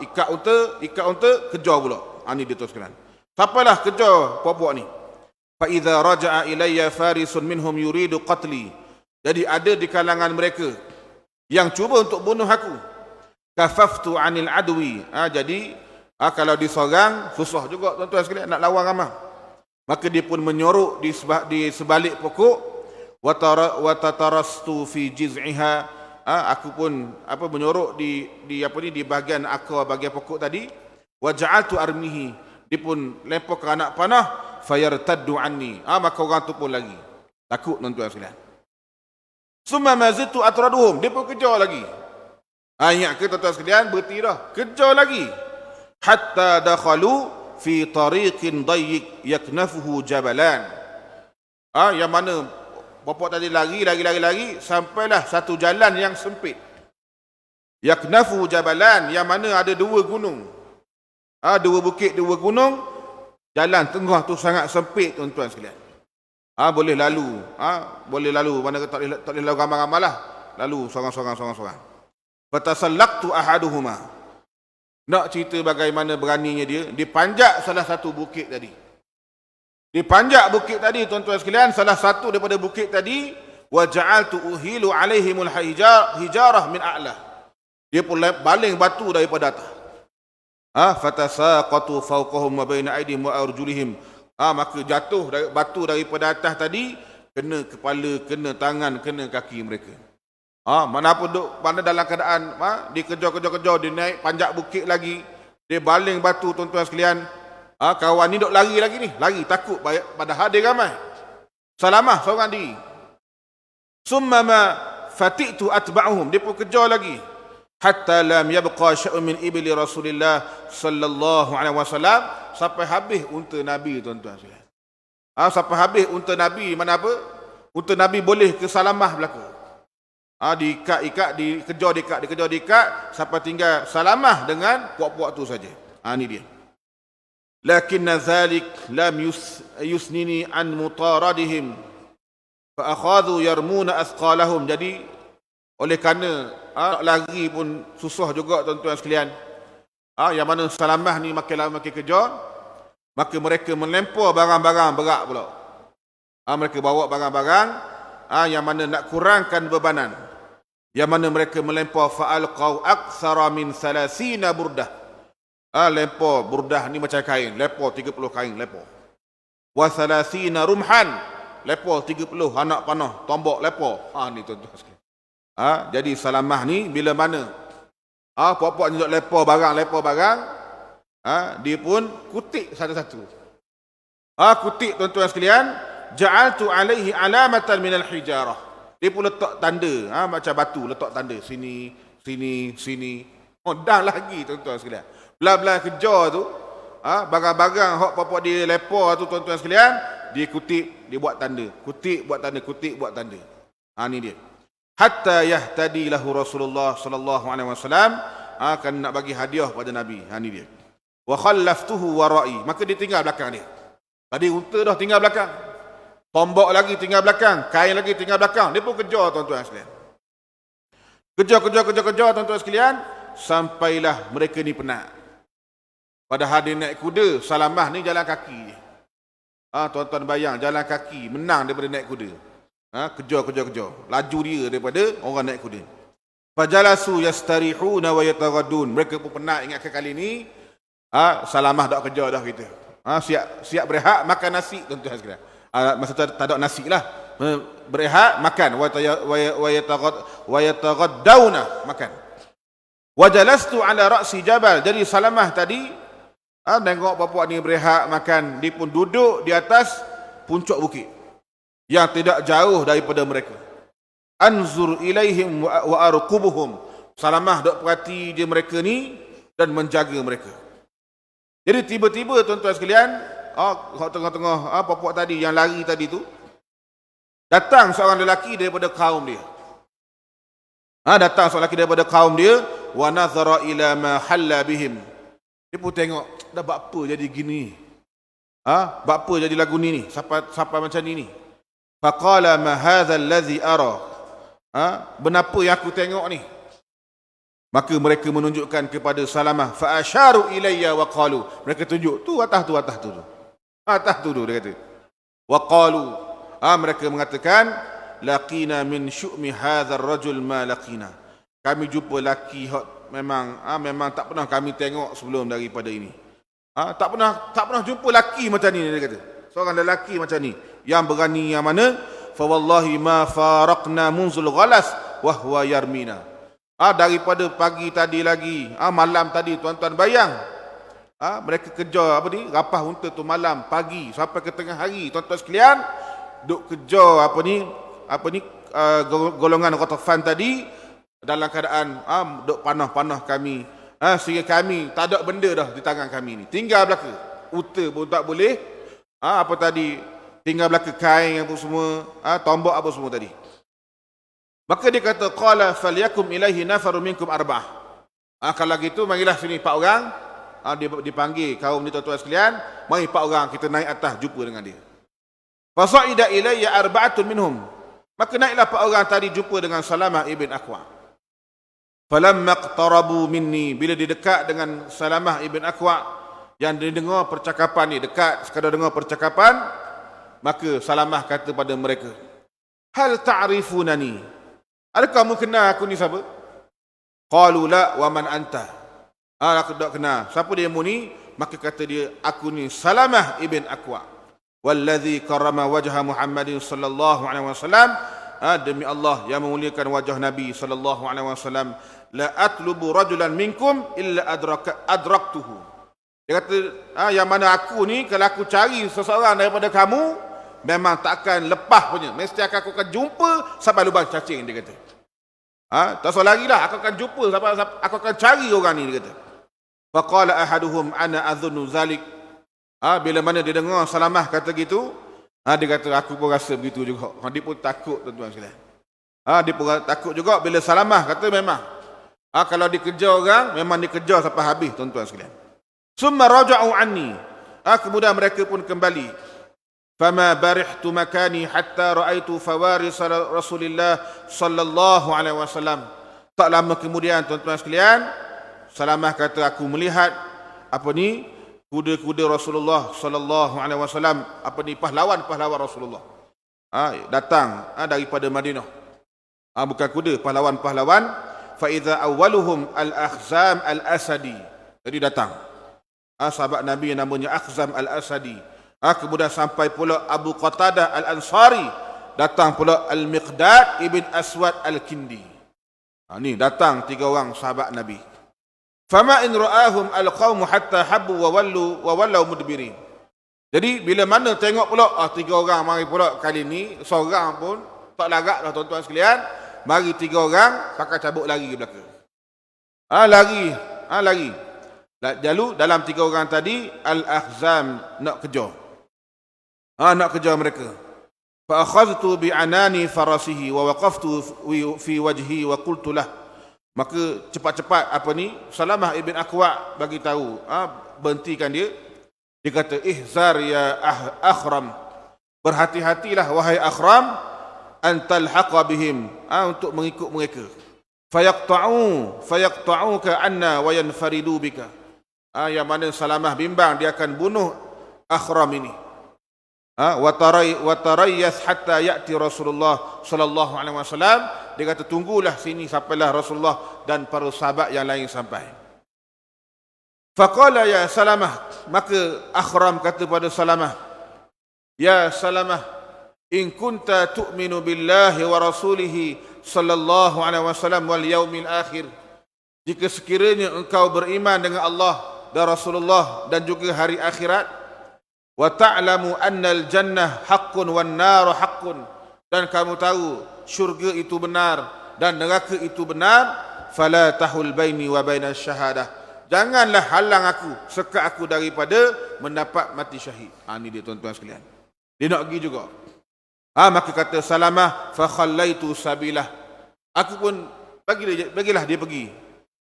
Ikat unta, kejar pula. Ini dia tuan sekalian. Sampailah kejar puak-puak ni. Fa idza raja'a ilayya farisun minhum yuridu qatli. Jadi ada di kalangan mereka yang cuba untuk bunuh aku. Kafaftu 'anil adwi. Jadi kalau disorang susah juga tuan-tuan sekalian nak lawan ramah. Maka dia pun menyorok di sebalik pokok, wa tatarastu fi jiz'iha. Aku pun menyorok di bahagian akar bahagian pokok tadi. Wa ja'altu armihi. Dia pun lempar ke anak panah, fayartaddu anni. Maka orang tu pun lari. Takut tuan-tuan sekalian. Summa mazitu atraduhum, dia pun kejar lagi. Ingat ke tuan-tuan sekalian, berhenti dah, kejar lagi. Hatta dakhalu fi tariqin dayyiq yaknafuhu jabalan. Yang mana bapak tadi lari, sampailah satu jalan yang sempit. Yaknafuhu jabalan, yang mana ada dua gunung. Dua bukit, dua gunung. Jalan tengah tu sangat sempit, tuan-tuan sekalian. Boleh lalu. Boleh lalu, mana tak boleh lalu ramai-ramai lah. Lalu sorang-sorang. Fatasallaqtu ahaduhuma. Nak cerita bagaimana beraninya dia, dipanjat salah satu bukit tadi. Dipanjat bukit tadi, tuan-tuan sekalian, salah satu daripada bukit tadi, wa ja'altu uhilu alaihimul hijarah min a'la. Dia pun baling batu daripada atas. Fatasaqatu fawqahum wa baina aydihim wa arjulihim. Maka jatuh batu daripada atas tadi, kena kepala, kena tangan, kena kaki mereka. Mana dalam keadaan dia kejar, dia naik panjat bukit lagi, dia baling batu, tuan-tuan sekalian. Kawan ni duk lari lagi ni, lari takut padahal dia ramai. Salamah seorang diri. Summa ma fatitu atba'uhum, dia pun kejar lagi. Hatta lam yabqa sya'un min ibli Rasulillah sallallahu alaihi wasallam, sampai habis unta Nabi, tuan-tuan sekalian. Sampai habis unta Nabi, mana apa? Unta Nabi boleh ke Salamah belaka. Diikat, dikejar, sampai tinggal Salamah dengan puak-puak tu saja. Ni dia. Lakinna zalik lam yusnini an mutaradihim fa akhadhu yarmuna athqalahum. Jadi oleh kerana nak lari pun susah juga, tuan-tuan sekalian. Yang mana Salamah ni makin lama makin kejar, maka mereka melempar barang-barang berat pula. Mereka bawa barang-barang yang mana nak kurangkan bebanan. Yang mana mereka melempar fa'alqaw aktsara min 30 burdah. Lempar burdah ni macam kain, lempar 30 kain, lempar. Wa 30 rumhan, lempar 30 anak panah, tombak lempar. Ni tuan-tuan sekalian. Jadi Salamah ni bila mana puak-puak ni duk lempar barang, dia pun kutik satu-satu. Kutik, tuan-tuan sekalian. Ja'altu alaihi alamatan minal hijarah. Dia pun letak tanda, macam batu, letak tanda sini. Dah lagi, tuan-tuan sekalian. Belah-belah kejar tu, barang-barang hak puak-puak dia lempar tu, tuan-tuan sekalian, dia kutip, dia buat tanda. Kutip, buat tanda. Ni dia. Hatta yahtadi lahu Rasulullah sallallahu alaihi wasallam, akan nak bagi hadiah pada Nabi. Ni dia. Wa khallaftuhu wara'i, maka dia tinggal belakang dia. Tadi unta dah tinggal belakang, tombak lagi tinggal belakang, kain lagi tinggal belakang. Dia pun kejar, tuan-tuan sekalian. Kejar, tuan-tuan sekalian, sampailah mereka ni penat. Padahal dia naik kuda, Salamah ni jalan kaki je. Tuan-tuan bayang, jalan kaki menang daripada naik kuda. Kejar. Laju dia daripada orang naik kuda. Fajalasu yastarihuna wa yataghaddun. Mereka pun penat, ingat ke kali ni Salamah dak kejar dah kita. Siap berehat makan nasi, tuan-tuan sekalian. Masa tak ada nasi lah. Berehat makan, wa yataghaddawna, makan. Wajalastu ala ra'si jabal. Jadi Salamah tadi tengok bapak ni berehat makan, dia pun duduk di atas puncak bukit yang tidak jauh daripada mereka. Anzur ilaihim wa arqubuhum. Salamah dok perhati dia mereka ni dan menjaga mereka. Jadi tiba-tiba, tuan-tuan sekalian, tengah-tengah bapak tadi yang lari tadi tu, datang seorang lelaki daripada kaum dia. Datang seorang lelaki daripada kaum dia, wa nazara ila ma halla bihim. Dia pun tengok, dah buat apa jadi gini? Buat apa jadi lagu ni? Sampai macam ni? Faqala ma hadha allazi ara. Benapa yang aku tengok ni? Maka mereka menunjukkan kepada Salamah, fa asharu ilayya wa qalu. Mereka tunjuk, tu atas tu. Atas tu dia kata. Wa qalu, mereka mengatakan, laqina min syu'mi hadha ar-rajul ma laqina. Kami jumpa laki hak memang tak pernah kami tengok sebelum daripada ini. Tak pernah jumpa laki macam ni, dia kata. Seorang lelaki macam ni, yang berani, yang mana fa wallahi ma faraqna munzul ghalas wa huwa yarmina. Daripada pagi tadi lagi, malam tadi, tuan-tuan bayang, mereka kejar rapah unta tu malam, pagi sampai ke tengah hari, tuan-tuan sekalian, duk kejar golongan Ghatafan tadi dalam keadaan duk panah-panah kami, sehingga kami tak ada benda dah di tangan kami ni, tinggal belaka, unta pun tak boleh, apa tadi, tinggal belaka kain apa semua, tombak apa semua tadi. Maka dia kata, qala falyakum ilaihi nafarun minkum arba'ah. Kalau gitu marilah sini 4 orang. Dia dipanggil kaum ni, tuan-tuan sekalian, mari 4 orang kita naik atas jumpa dengan dia. Fasa'ida ilayya arba'atun minhum. Maka naiklah 4 orang tadi jumpa dengan Salamah ibn Akwa. Falamma iqtarabu minni, bila dia dekat dengan Salamah ibn Akwa, yang dia dengar percakapan ni, dekat sekadar dengar percakapan, maka Salamah kata pada mereka, hal ta'rifunani? Adakah kamu kenal aku ni siapa? Qalu la wa man anta. Aku tak kenal. Siapa dia ni? Maka kata dia, aku ni Salamah ibn Akwa. Wallazi karrama wajha Muhammadin sallallahu alaihi wasallam, demi Allah yang memuliakan wajah Nabi sallallahu alaihi wasallam, la atlubu rajulan minkum illa adraktuhu. Dia kata, yang mana aku ni, kalau aku cari seseorang daripada kamu, memang tak akan lepas punya, mesti aku akan jumpa sampai lubang cacing, dia kata. Tak salah lagi lah, aku akan jumpa sampai aku akan cari orang ni, dia kata. Faqala ahaduhum ana adhunnu zalik. Bila mana dia dengar Salamah kata gitu, dia kata aku pun rasa begitu juga. Dia pun takut, tuan-tuan sekalian. Dia pun takut juga bila Salamah kata memang. Kalau dikejar orang, memang dikejar sampai habis, tuan-tuan sekalian. Summa raja'u anni. Kemudian mereka pun kembali. Fama barihtu makani hatta ra'aitu fawaris Rasulillah sallallahu alaihi wasallam. Tak lama kemudian, tuan-tuan sekalian, Salamah kata aku melihat kuda-kuda Rasulullah sallallahu alaihi wasallam, pahlawan-pahlawan Rasulullah. Datang daripada Madinah. Bukan kuda, pahlawan-pahlawan. Fa idza awwaluhum al-Akhzam al-Asadi. Jadi datang sahabat Nabi yang namanya Akhzam al-Asadi. Kemudian sampai pula Abu Qatadah al-Ansari, datang pula Al-Miqdad ibn Aswad al-Kindi. Ni datang 3 orang sahabat Nabi. Fama in ra'ahum al-qawmu hatta habbu wa wallau mudbirin. Jadi bila mana tengok pula 3 orang mari pula, kali ni seorang pun tak larat dah, tuan-tuan sekalian. Mari 3 orang pakai cabut lari ke belakang. Lari. Lalu dalam 3 orang tadi, Al-Akhzam nak kejar. Nak kejar mereka. Fa akhadhtu bi anani farasihi wa waqaftu fi wajhi wa qultu lah. Maka cepat-cepat Salamah ibn Akwa bagi tahu, berhentikan dia. Dia kata, ihzar ya Akhram. Berhati-hatilah wahai Akhram, antal haqa bihim, untuk mengikut mereka. Fayaqta'uka anna wa yanfaridu bika. Yang mana Salamah bimbang dia akan bunuh Akhram ini. Wa tarayyas hatta ya'ti Rasulullah sallallahu alaihi wasallam. Dia kata, tunggulah sini sampailah Rasulullah dan para sahabat yang lain sampai. Faqala ya Salamah. Maka Akhram kata pada Salamah, ya Salamah, in kunta tu'minu billahi wa rasulihi sallallahu alaihi wasallam wal yaumil akhir. Jika sekiranya engkau beriman dengan Allah dan Rasulullah dan juga hari akhirat, wa ta'lamu annal jannah haqqun wan nar haqqun, dan kamu tahu syurga itu benar dan neraka itu benar, fala tahul baini wa bainas syahadah. Janganlah halang aku, sekat aku daripada mendapat mati syahid. Ini dia, tuan-tuan sekalian. Dia nak pergi juga. Maka kata Salamah, fa khallaitu sabilah. Aku pun bagilah dia pergi.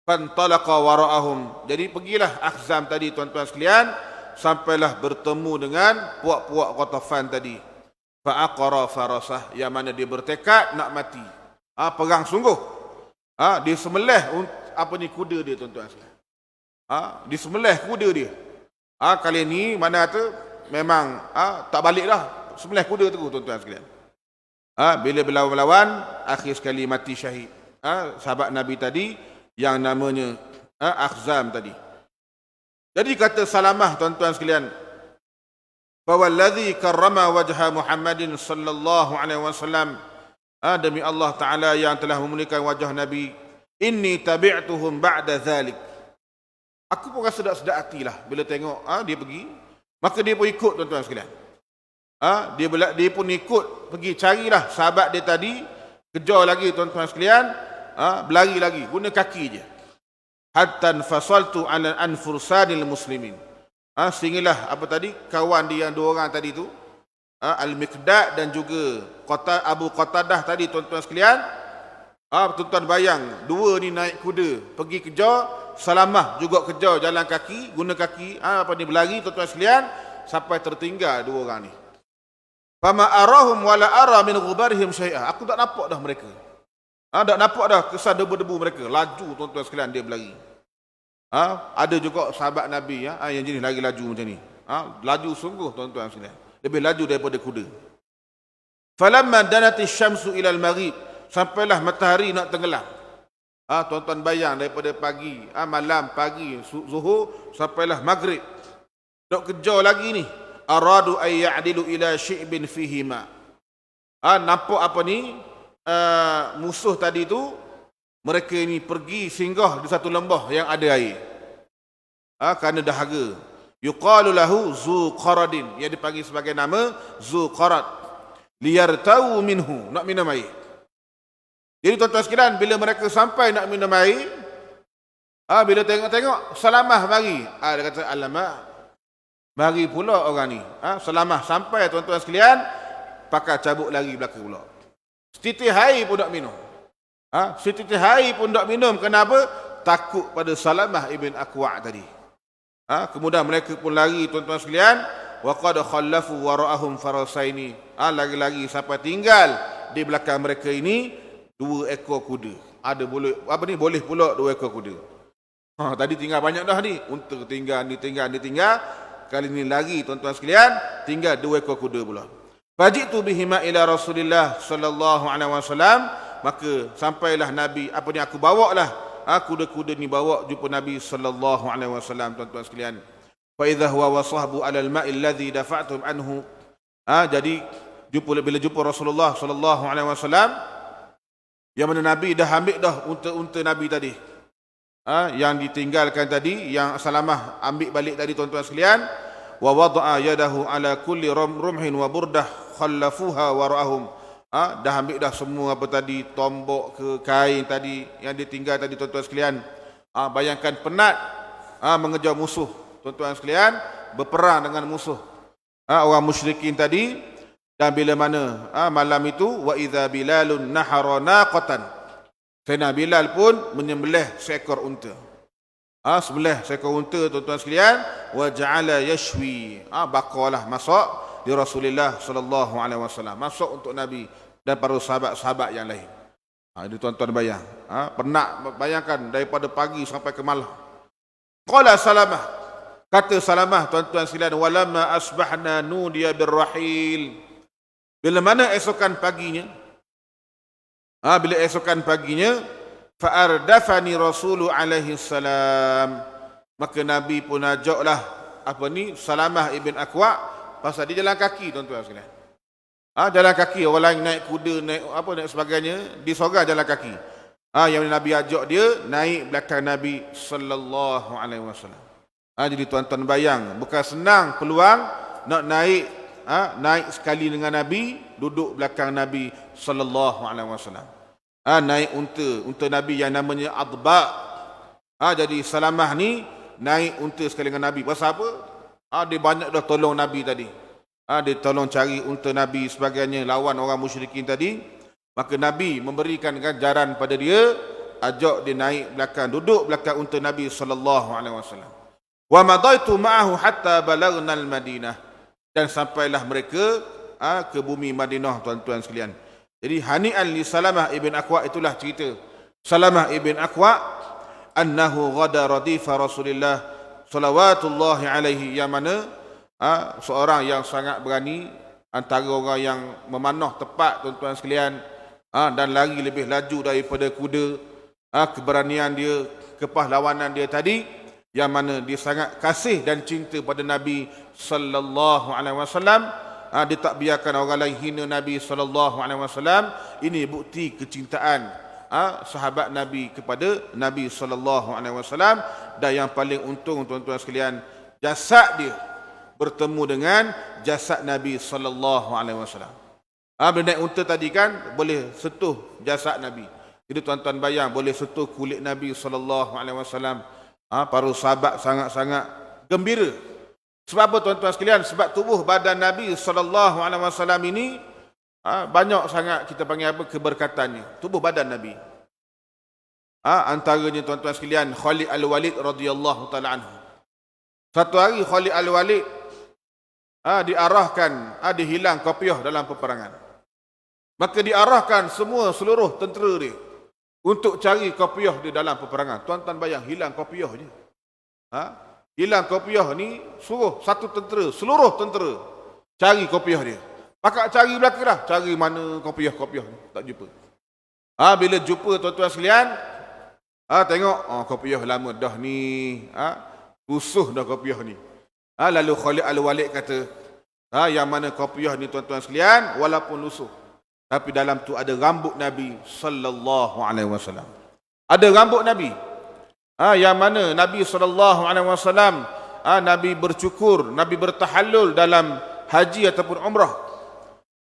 Fantalaqa wara'ahum. Jadi pergilah Akhzam tadi, tuan-tuan sekalian, sampailah bertemu dengan puak-puak Ghatafan tadi. Fa'aqara farasah, yang mana dia bertekad nak mati. Perang sungguh. Dia sembelih kuda dia, tuan-tuan sekalian. Dia sembelih kuda dia. Kali ni mana kata memang tak balik dah, sembelih kuda tu, tuan-tuan sekalian. Bila berlawan-lawan, akhir sekali mati syahid. Sahabat Nabi tadi yang namanya Akhzam tadi. Jadi kata Salamah, tuan-tuan sekalian, fawallazi karrama wajha Muhammadin sallallahu alaihi wasallam, demi Allah Taala yang telah memuliakan wajah Nabi, inni tabi'tuhum ba'da zalik. Aku pun rasa sedap hatilah bila tengok dia pergi, maka dia pun ikut, tuan-tuan sekalian. Dia pun ikut pergi carilah sahabat dia tadi kejar lagi tuan-tuan sekalian, berlari lagi, guna kaki je. Hatta fasaltu ala anfursanil muslimin. Sehinggalah apa tadi, kawan dia yang 2 orang tadi tu, Al-Miqdad dan juga Abu Qatadah tadi, tuan-tuan sekalian. Tuan-tuan bayang, 2 ni naik kuda pergi kejar, Salamah juga kejar jalan kaki, guna kaki, berlari, tuan-tuan sekalian, sampai tertinggal 2 orang ni. Fama arahum wala ara min ghubarihim syai'a. Aku tak nampak dah mereka. Tak nampak dah kesan debu-debu mereka. Laju, tuan-tuan sekalian, dia berlari. Ada juga sahabat Nabi yang jenis lari laju macam ni. Laju sungguh, tuan-tuan sekalian. Lebih laju daripada kuda. Falamma danati syamsu ila al-maghrib. Sampailah matahari nak tenggelam. Tuan-tuan bayang, daripada pagi, malam, pagi, zuhur, sampailah maghrib. Dok kejar lagi ni. Aradu ay ya'dilu ila syi'bin fihima. Nampak apa ni? Musuh tadi tu, mereka ini pergi singgah di satu lembah yang ada air. Kerana dahaga. Yuqalu lahu Zuqaradin, yang dipanggil sebagai nama Zuqarad. Liyartau minhu, nak minum air. Jadi tuan-tuan sekalian, bila mereka sampai nak minum air, bila tengok-tengok, Salamah mari. Dia kata, alamak, mari pula orang ni. Salamah sampai, tuan-tuan sekalian, pakai cabut lari belakang pula. Setitik air pun tak minum. Setitik air pun tak minum. Kenapa? Takut pada Salamah ibn Akwa' tadi. Kemudian mereka pun lari, tuan-tuan sekalian. Wa qad khallafu wara'ahum farasaini. Lari-lari sampai tinggal di belakang mereka ini 2 ekor kuda. Boleh pula 2 ekor kuda. Tadi tinggal banyak dah ni. Unta tinggal, ni tinggal, ni tinggal. Kali ni lagi, tuan-tuan sekalian, tinggal 2 ekor kuda pula. Faji'tu bihima ila Rasulillah sallallahu alaihi wasallam. Maka sampailah Nabi, aku bawa lah kuda-kuda ni, bawa jumpa Nabi sallallahu alaihi wasallam, tuan-tuan sekalian. Fa idza huwa wasahbu ala al-ma'i alladhi dafa'tum anhu. Jadi bila jumpa Rasulullah sallallahu alaihi wasallam, yang mana Nabi dah ambil dah unta Nabi tadi. Yang ditinggalkan tadi, yang Salamah ambil balik tadi, tuan-tuan sekalian. Wa wada'a yadahu ala kulli rumhin wa burdah khallafuha wara'ahum. Dah ambil dah semua apa tadi, tombok ke kain tadi yang ditinggal tadi, tuan-tuan sekalian. Bayangkan penat mengejar musuh, tuan-tuan sekalian, berperang dengan musuh orang musyrikin tadi. Dan bila mana malam itu, wa idza bilalun nahara naqatan. Sayyidina Bilal pun menyembelih seekor unta. Sebelah seekor unta, tuan-tuan sekalian. Wa ja'ala yashwi. Bakarlah masak di Rasulullah sallallahu alaihi wasallam. Masak untuk Nabi dan para sahabat-sahabat yang lain. Ini tuan-tuan bayang. Penat, bayangkan daripada pagi sampai ke malam. Qala Salamah. Kata Salamah, tuan-tuan sekalian, walamma asbahna nudiya birrahil. Bila mana esokan paginya, fa'ardafani Rasulu alaihi salam. Maka Nabi pun ajaklah Salamah ibn Akwa', pasal dia jalan kaki, tuan-tuan sekalian. Jalan kaki, orang lain naik kuda, naik sebagainya, dia seorang jalan kaki. Yang Nabi ajak dia naik belakang Nabi sallallahu alaihi wasallam. Jadi tuan-tuan bayang, bukan senang peluang nak naik sekali dengan Nabi, duduk belakang Nabi sallallahu alaihi wasallam. Naik unta Nabi yang namanya Adba. Jadi Salamah ni naik unta sekali dengan Nabi. Pasal apa? Dia banyak dah tolong Nabi tadi. Dia tolong cari unta Nabi sebagainya, lawan orang musyrikin tadi. Maka Nabi memberikan ganjaran pada dia, ajak dia naik belakang, duduk belakang unta Nabi sallallahu alaihi wasallam. Wa madaitu ma'ahu hatta balagna al-Madinah. Dan sampailah mereka ke bumi Madinah, tuan-tuan sekalian. Jadi hani'an li Salamah ibn Akwa', itulah cerita Salamah ibn Akwa', annahu ghada radifa Rasulillah salawatullahi alaihi, yang mana seorang yang sangat berani, antara orang yang memanah tepat, tuan-tuan sekalian, dan lari lebih laju daripada kuda. Keberanian dia, kepahlawanan dia tadi, yang mana dia sangat kasih dan cinta pada Nabi sallallahu alaihi wasallam. Dia tak biarkan orang lain hina Nabi sallallahu alaihi wasallam. Ini bukti kecintaan sahabat Nabi kepada Nabi sallallahu alaihi wasallam. Dan yang paling untung, tuan-tuan sekalian, jasad dia bertemu dengan jasad Nabi sallallahu alaihi wasallam. Bila naik unta tadi kan boleh sentuh jasad Nabi. Jadi tuan-tuan bayang boleh sentuh kulit Nabi SAW. Para sahabat sangat-sangat gembira. Sebab apa tuan-tuan sekalian? Sebab tubuh badan Nabi SAW ini banyak sangat kita panggil apa keberkatannya. Tubuh badan Nabi. Antaranya tuan-tuan sekalian Khalid Al-Walid radhiyallahu taala anhu. Satu hari Khalid Al-Walid diarahkan dihilang kopiah dalam peperangan. Maka diarahkan seluruh tentera dia untuk cari kopiah di dalam peperangan. Tuan-tuan bayang hilang kopiah je. Hilang kopiah ni suruh satu tentera, seluruh tentera cari kopiah dia. Pakak cari belakang dah, cari mana kopiah ni, tak jumpa. Bila jumpa tuan-tuan sekalian, tengok kopiah lama dah ni, rusuh dah kopiah ni. Lalu Khalid Al-Walid kata, yang mana kopiah ni tuan-tuan sekalian walaupun lusuh, tapi dalam tu ada rambut Nabi sallallahu alaihi wasallam. Ada rambut Nabi. Yang mana Nabi sallallahu alaihi wasallam Nabi bercukur, Nabi bertahallul dalam haji ataupun umrah.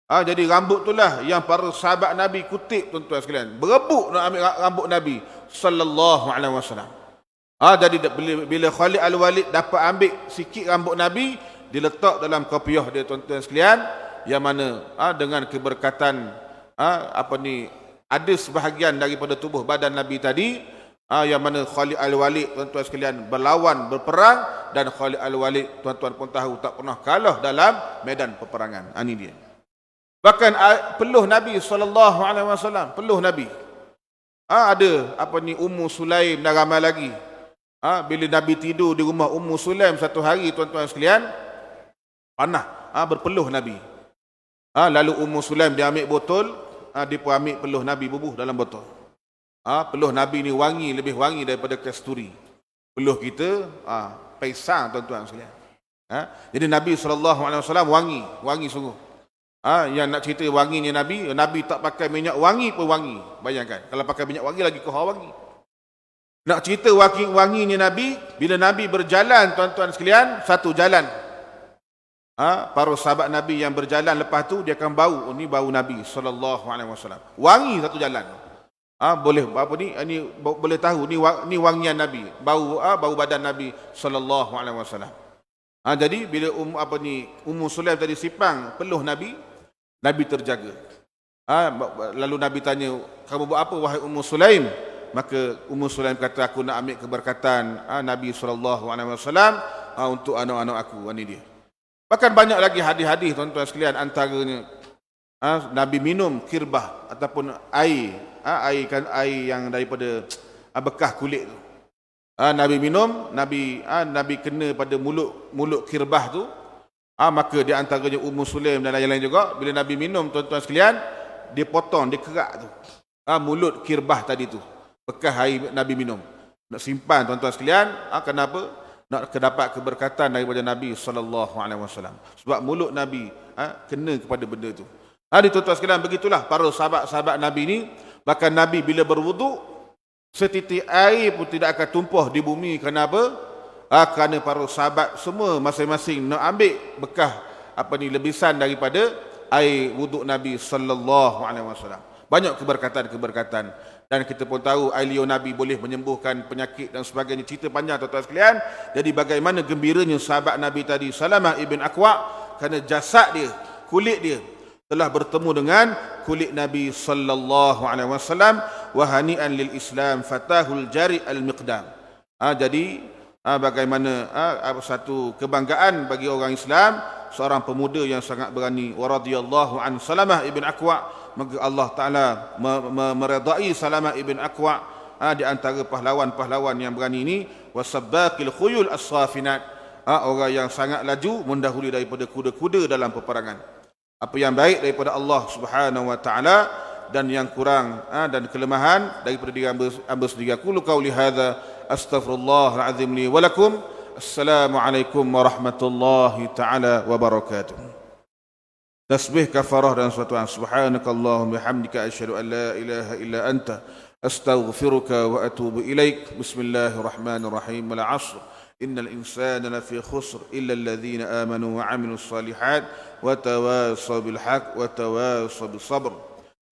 Jadi rambut itulah yang para sahabat Nabi kutip tuan-tuan sekalian. Berebut nak ambil rambut Nabi sallallahu alaihi wasallam. Jadi bila Khalid Al-Walid dapat ambil sikit rambut Nabi, diletak dalam kopiah dia tuan-tuan sekalian, yang mana dengan keberkatan ada sebahagian daripada tubuh badan Nabi tadi, yang mana Khalid Al-Walid tuan-tuan sekalian berperang, dan Khalid Al-Walid tuan-tuan pun tahu tak pernah kalah dalam medan peperangan. Ini dia. Bahkan peluh Nabi SAW, peluh Nabi. Ada Ummu Sulaim dan ramai lagi. Bila Nabi tidur di rumah Ummu Sulaim satu hari tuan-tuan sekalian, panah berpeluh Nabi. Lalu Ummu Sulaim dia ambil botol, dia pun ambil peluh Nabi bubuh dalam botol. Peluh Nabi ni wangi, lebih wangi daripada kasturi. Peluh kita paisang tuan-tuan sekalian. Jadi Nabi SAW wangi sungguh. Yang nak cerita wanginya Nabi tak pakai minyak wangi pun wangi. Bayangkan, kalau pakai minyak wangi lagi kohar wangi. Nak cerita wanginya Nabi, bila Nabi berjalan tuan-tuan sekalian, satu jalan. Para sahabat Nabi yang berjalan lepas tu dia akan bau, ini bau Nabi SAW. Wangi satu jalan. Boleh ini boleh tahu ni wangian Nabi, bau badan Nabi SAW. Jadi bila Ummu Sulaim tadi sipang peluh Nabi terjaga. Lalu Nabi tanya, kamu buat apa wahai Ummu Sulaim? Maka Ummu Sulaim kata, aku nak ambil keberkatan Nabi SAW untuk anak-anak aku. Ini dia. Bahkan banyak lagi hadis-hadis tuan-tuan sekalian, antaranya Nabi minum kirbah ataupun air yang daripada bekas kulit tu. Nabi minum, Nabi kena pada mulut kirbah tu. Maka di antaranya Ummu Sulaim dan lain-lain juga, bila Nabi minum tuan-tuan sekalian, dia potong, dia kerak tu. Mulut kirbah tadi tu, bekas air Nabi minum. Nak simpan tuan-tuan sekalian, kenapa? Nak dapat keberkatan daripada Nabi SAW. Sebab mulut Nabi kena kepada benda tu. Di tuan-tuan sekalian, begitulah para sahabat-sahabat Nabi ni. Bahkan Nabi bila berwuduk, setitik air pun tidak akan tumpah di bumi. Kenapa? Kerana para sahabat semua masing-masing nak ambil bekas lebisan daripada air wuduk Nabi SAW. Banyak keberkatan-keberkatan. Dan kita pun tahu air liur Nabi boleh menyembuhkan penyakit dan sebagainya. Cerita panjang tuan-tuan sekalian. Jadi bagaimana gembiranya sahabat Nabi tadi, Salamah ibn Aqwa, kerana jasad dia, kulit dia telah bertemu dengan kulit Nabi SAW. Wa hani'an lil Islam fatahul jari al-miqdam. Jadi bagaimana satu kebanggaan bagi orang Islam, seorang pemuda yang sangat berani. Wa radhiyallahu an Salamah ibn Aqwa. Maka Allah Ta'ala meredai Salamah ibn Aqwa di antara pahlawan-pahlawan yang berani ini. Wasabbaqil khuyul as-safinat, orang yang sangat laju mendahului daripada kuda-kuda dalam peperangan. Apa yang baik daripada Allah Subhanahu wa Ta'ala dan yang kurang dan kelemahan daripada diri hamba sendiri. Aku qauli hadza astaghfirullahalazim li wa lakum. Assalamualaikum warahmatullahi taala wabarakatuh. Tasbih kafarah dan salawat. Subhanakallahumma bihamdika asyhadu an la ilaha illa anta astaghfiruka wa atubu ilaik. Bismillahirrahmanirrahim. Wal 'ashr إن الإنسان لفي خسر إلا الذين آمنوا وعملوا الصالحات وتواصوا بالحق وتواصوا بالصبر.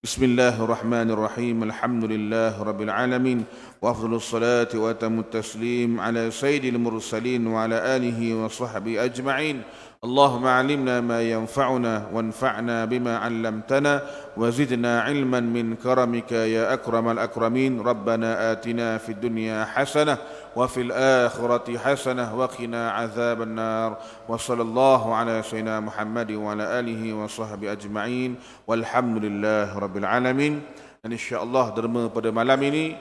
بسم الله الرحمن الرحيم. الحمد لله رب العالمين، وأفضل الصلاة وأتم التسليم على سيد المرسلين وعلى آله وصحبه أجمعين. اللهم علمنا ما ينفعنا وانفعنا بما علمتنا وزدنا علما من كرمك يا أكرم الأكرمين. ربنا آتنا في الدنيا حسنة وفي الآخرة حسنة وقنا عذاب النار. وصلى الله على سيدنا محمد وعلى آله وصحبه أجمعين والحمد لله رب العالمين. Dan insya-Allah derma pada malam ini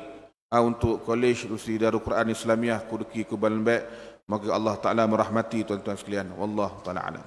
untuk Kolej Universiti Darul Quran Islamiah Kuduki Kubalambek. Moga Allah Ta'ala merahmati tuan-tuan sekalian. Wallahu ta'ala alam.